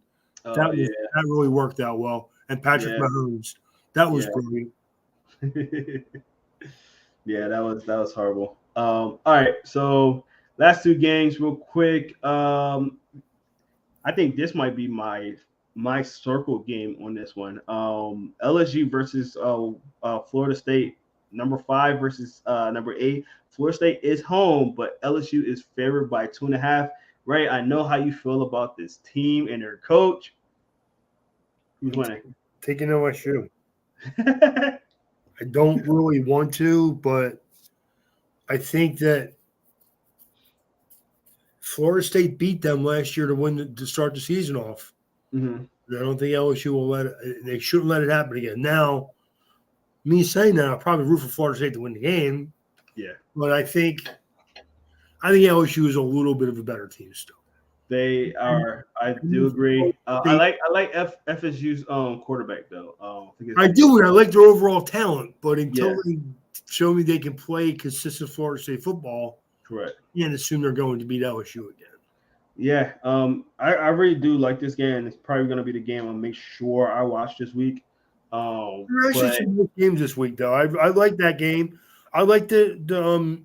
Oh yeah, that really worked out well. And Patrick yeah, Mahomes, that was yeah. brilliant. Yeah, that was horrible. All right, so last two games, real quick. I think this might be my circle game on this one. LSU versus Florida State, number 5 versus number 8. Florida State is home, but LSU is favored by 2.5. Right? I know how you feel about this team and their coach. Who's winning? Taking LSU. I don't really want to, but I think that Florida State beat them last year to start the season off. Mm-hmm. I don't think LSU will let it. They shouldn't let it happen again. Now, me saying that, I'll probably root for Florida State to win the game, Yeah. but I think LSU is a little bit of a better team still. They are. I do agree. I like FSU's quarterback though. I do, and I like their overall talent, but Yeah, until they show me they can play consistent Florida State football, correct. you can't assume they're going to beat LSU again. Yeah, I really do like this game. It's probably going to be the game I'll make sure I watch this week. There are actually But some good games this week, though. I like that game. I like the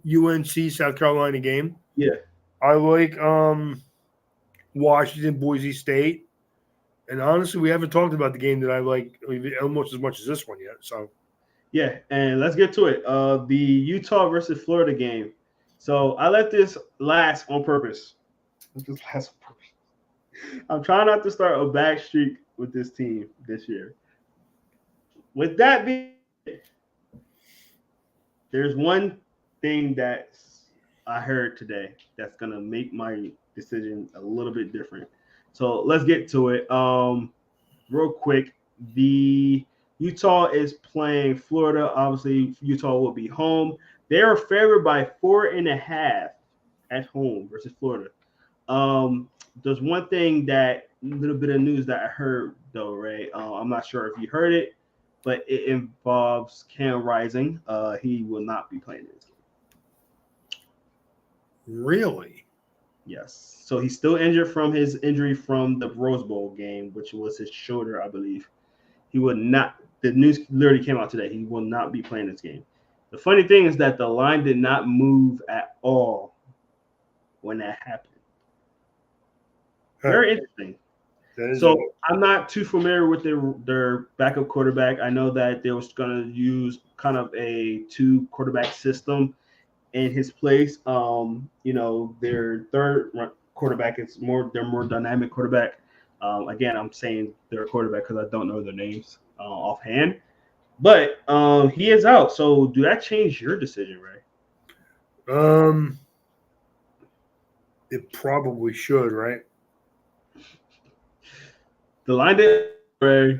UNC South Carolina game. yeah, I like Washington Boise State, and honestly, we haven't talked about the game that I like almost as much as this one yet. So yeah, and let's get to it. The Utah versus Florida game. So I let this last on purpose. Let this last on purpose. I'm trying not to start a bad streak with this team this year. With that being, there's one thing that I heard today that's gonna make my decision a little bit different. So let's get to it. Real quick, the Utah is playing Florida. Obviously, Utah will be home. They are favored by 4.5 at home versus Florida. There's one thing that little bit of news that I heard though, Ray. I'm not sure if you heard it, but it involves Cam Rising. He will not be playing this game. really, Yes. So he's still injured from his injury from the Rose Bowl game, which was his shoulder, I believe. He would not. The news literally came out today. He will not be playing this game. The funny thing is that the line did not move at all when that happened. Very interesting. that is So I'm not too familiar with their backup quarterback. I know that they was going to use kind of a 2 quarterback system in his place. Their third quarterback is they're more dynamic quarterback. Again, I'm saying their quarterback because I don't know their names offhand. But he is out. So do that change your decision, Ray? it probably should, right? The line did Ray.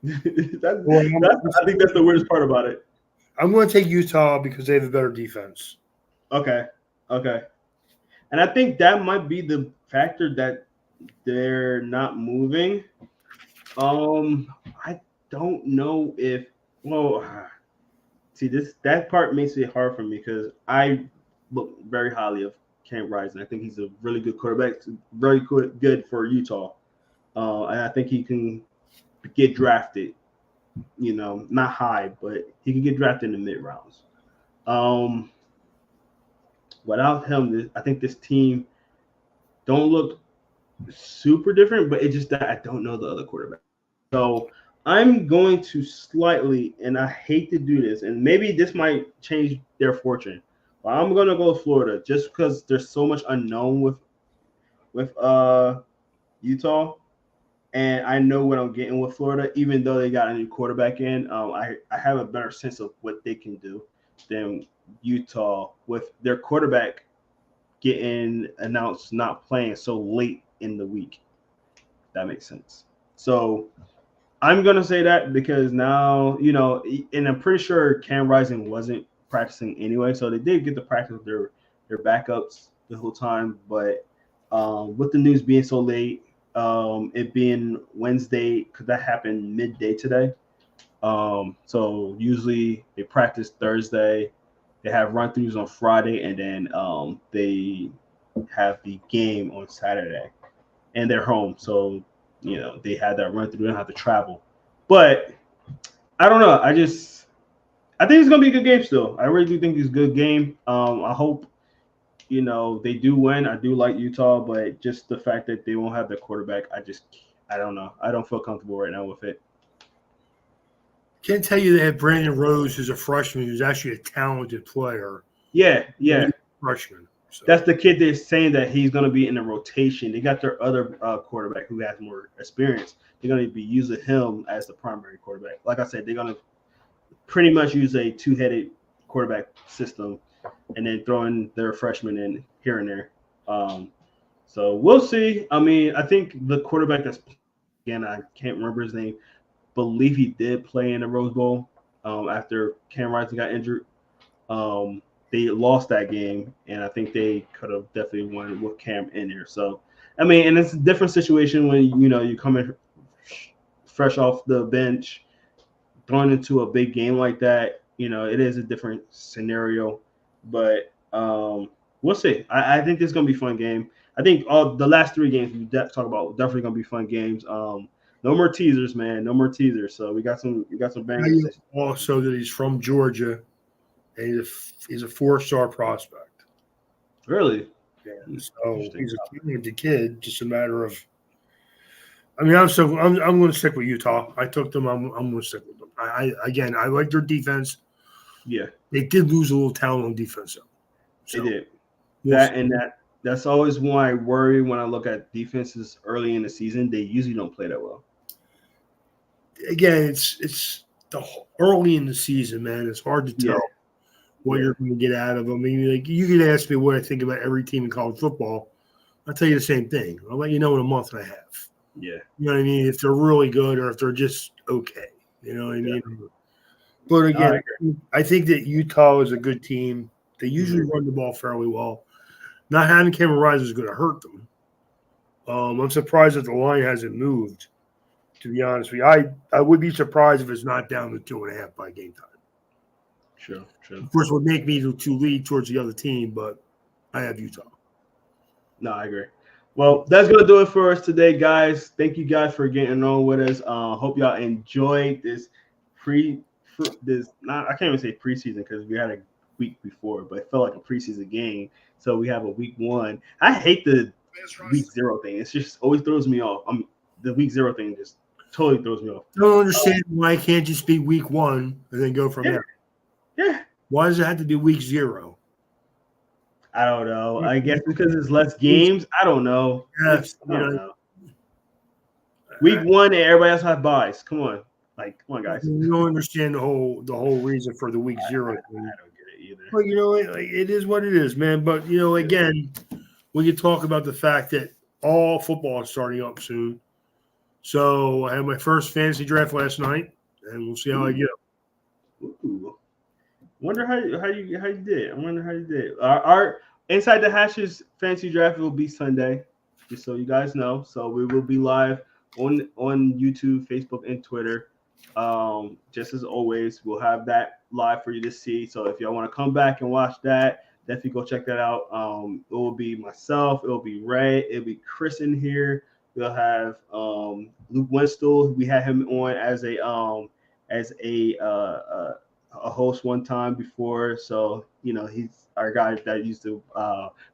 Well, I think that's the weirdest part about it. I'm going to take Utah because they have a better defense. Okay. Okay. And I think that might be the factor that they're not moving. I don't know if well see that part makes it hard for me because I look very highly of Cam Rising. I think he's a really good quarterback, very good for Utah. And I think he can get drafted, not high, but he can get drafted in the mid rounds. Um, Without him, I think this team don't look super different, but it's just that I don't know the other quarterback. So I'm going to slightly, and I hate to do this, and maybe this might change their fortune. But I'm gonna go with Florida just because there's so much unknown with Utah, and I know what I'm getting with Florida. Even though they got a new quarterback in, I have a better sense of what they can do than Utah with their quarterback getting announced not playing so late in the week. That makes sense. So I'm gonna say that because now and I'm pretty sure Cam Rising wasn't practicing anyway, so they did get to practice with their backups the whole time. But with the news being so late, it being Wednesday, because that happened midday today. So usually they practice Thursday, they have run throughs on Friday, and then they have the game on Saturday, and they're home. So they had that run through, they don't have to travel. But I don't know. I think it's gonna be a good game still. I really do think it's a good game. I hope they do win. I do like Utah, but just the fact that they won't have their quarterback, I don't know. I don't feel comfortable right now with it. Can't tell you they have Brandon Rose, who's a freshman, who's actually a talented player. Yeah. Freshman. So. That's the kid that's saying that he's going to be in the rotation. They got their other quarterback who has more experience. They're going to be using him as the primary quarterback. Like I said, they're going to pretty much use a two-headed quarterback system and then throwing their freshmen in here and there. So we'll see. I mean, I think the quarterback again, I can't remember his name, believe he did play in the Rose Bowl after Cam Rising got injured. They lost that game, and I think they could have definitely won with Cam in there. So, I mean, and it's a different situation when you come in fresh off the bench, thrown into a big game like that. It is a different scenario, but we'll see. I think this is gonna be a fun game. I think all the last three games we talk about definitely gonna be fun games. No more teasers, man. No more teasers. So we got some bangers. Also, that he's from Georgia. And he's a 4-star prospect. Really? Yeah. So he's a talented kid. Just a matter of. I mean, I'm going to stick with Utah. I took them. I'm going to stick with them. I like their defense. Yeah. They did lose a little talent on defense, though. So, they did. That's always why I worry when I look at defenses early in the season. They usually don't play that well. Again, it's the early in the season, man. It's hard to tell. What you're going to get out of them. I mean, like you could ask me what I think about every team in college football. I'll tell you the same thing. I'll let you know in a month and a half. Yeah. You know what I mean? If they're really good or if they're just okay. You know what I mean? But again, I think that Utah is a good team. They usually run the ball fairly well. Not having Cameron Rise is going to hurt them. I'm surprised that the line hasn't moved, to be honest with you. I would be surprised if it's not down to 2.5 by game time. Sure. Of course, would make me to lead towards the other team, but I have Utah. No, I agree. Well, that's going to do it for us today, guys. Thank you guys for getting on with us. Hope y'all enjoyed this I can't even say preseason because we had a week before, but it felt like a preseason game. So we have a week 1. I hate the week 0 thing. It just always throws me off. The week 0 thing just totally throws me off. I don't understand why it can't just be week 1 and then go from there. Yeah. Why does it have to be week 0? I don't know. I guess because it's less games. I don't know. Yes, I don't know. Week 1 and everybody else has buys. Come on, guys. You don't understand the whole reason for the week 0 thing. I don't get it either. But it is what it is, man. But again, when you talk about the fact that all football is starting up soon, So I had my first fantasy draft last night, and we'll see how I get. Ooh. Wonder how you did. I wonder how you did. Our Inside the Hashes fantasy draft will be Sunday, just so you guys know. So we will be live on YouTube, Facebook, and Twitter. Just as always, we'll have that live for you to see. So if y'all want to come back and watch that, definitely go check that out. It will be myself. It will be Ray. It'll be Chris in here. We'll have Luke Winstall. We had him on as a host one time before, so he's our guy that used to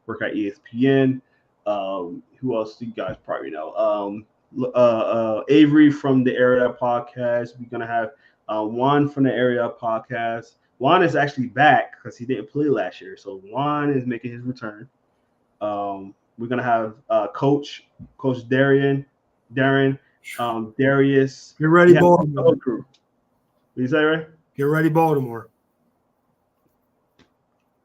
work at ESPN. Who else do you guys probably know? Avery from the Area Podcast. We're gonna have Juan from the Area Podcast. Juan is actually back because he didn't play last year, so Juan is making his return. We're gonna have Coach Darren, Darius. Get ready, the Baltimore. whole crew. What you say, Ray? Get ready, Baltimore.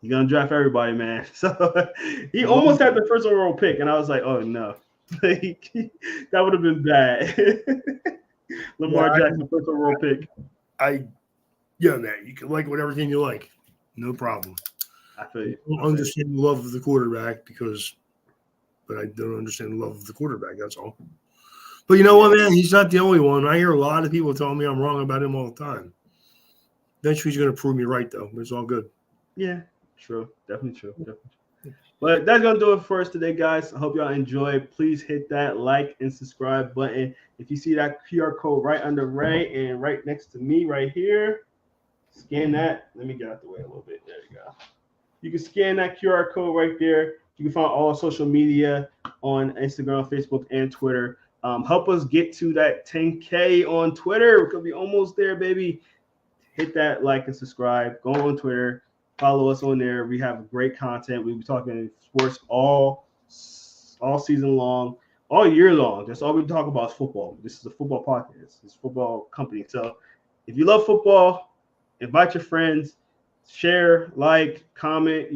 He's gonna draft everybody, man. So he almost had the first overall pick, and I was like, oh no. That would have been bad. Lamar Jackson, first overall pick. Yeah, man, you can like whatever team you like. No problem. I feel you. I don't understand the love of the quarterback but I don't understand the love of the quarterback. That's all. But you know what, man? He's not the only one. I hear a lot of people telling me I'm wrong about him all the time. Eventually, he's going to prove me right, though. It's all good. Yeah, true. Definitely true. But that's going to do it for us today, guys. I hope y'all enjoyed. Please hit that like and subscribe button. If you see that QR code right under Ray and right next to me right here, scan that. Let me get out the way a little bit. There you go. You can scan that QR code right there. You can find all social media on Instagram, Facebook, and Twitter. Help us get to that 10K on Twitter. We're going to be almost there, baby. Hit that like and subscribe. Go on Twitter. Follow us on there. We have great content. We'll be talking sports all season long, all year long. That's all we talk about is football. This is a football podcast. It's a football company. So if you love football, invite your friends, share, like, comment,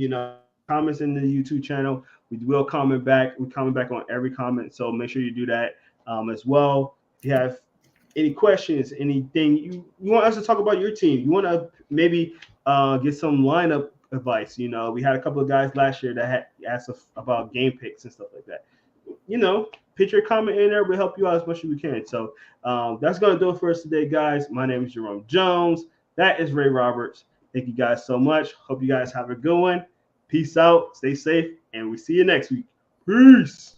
comments in the YouTube channel. We will comment back. We comment back on every comment. So make sure you do that as well. If you have any questions, anything you want us to talk about your team, you want to maybe get some lineup advice. We had a couple of guys last year that had asked us about game picks and stuff like that. Put your comment in there. We'll help you out as much as we can. So that's going to do it for us today, guys. My name is Jerome Jones. That is Ray Roberts. Thank you guys so much. Hope you guys have a good one. Peace out. Stay safe. And we see you next week. Peace.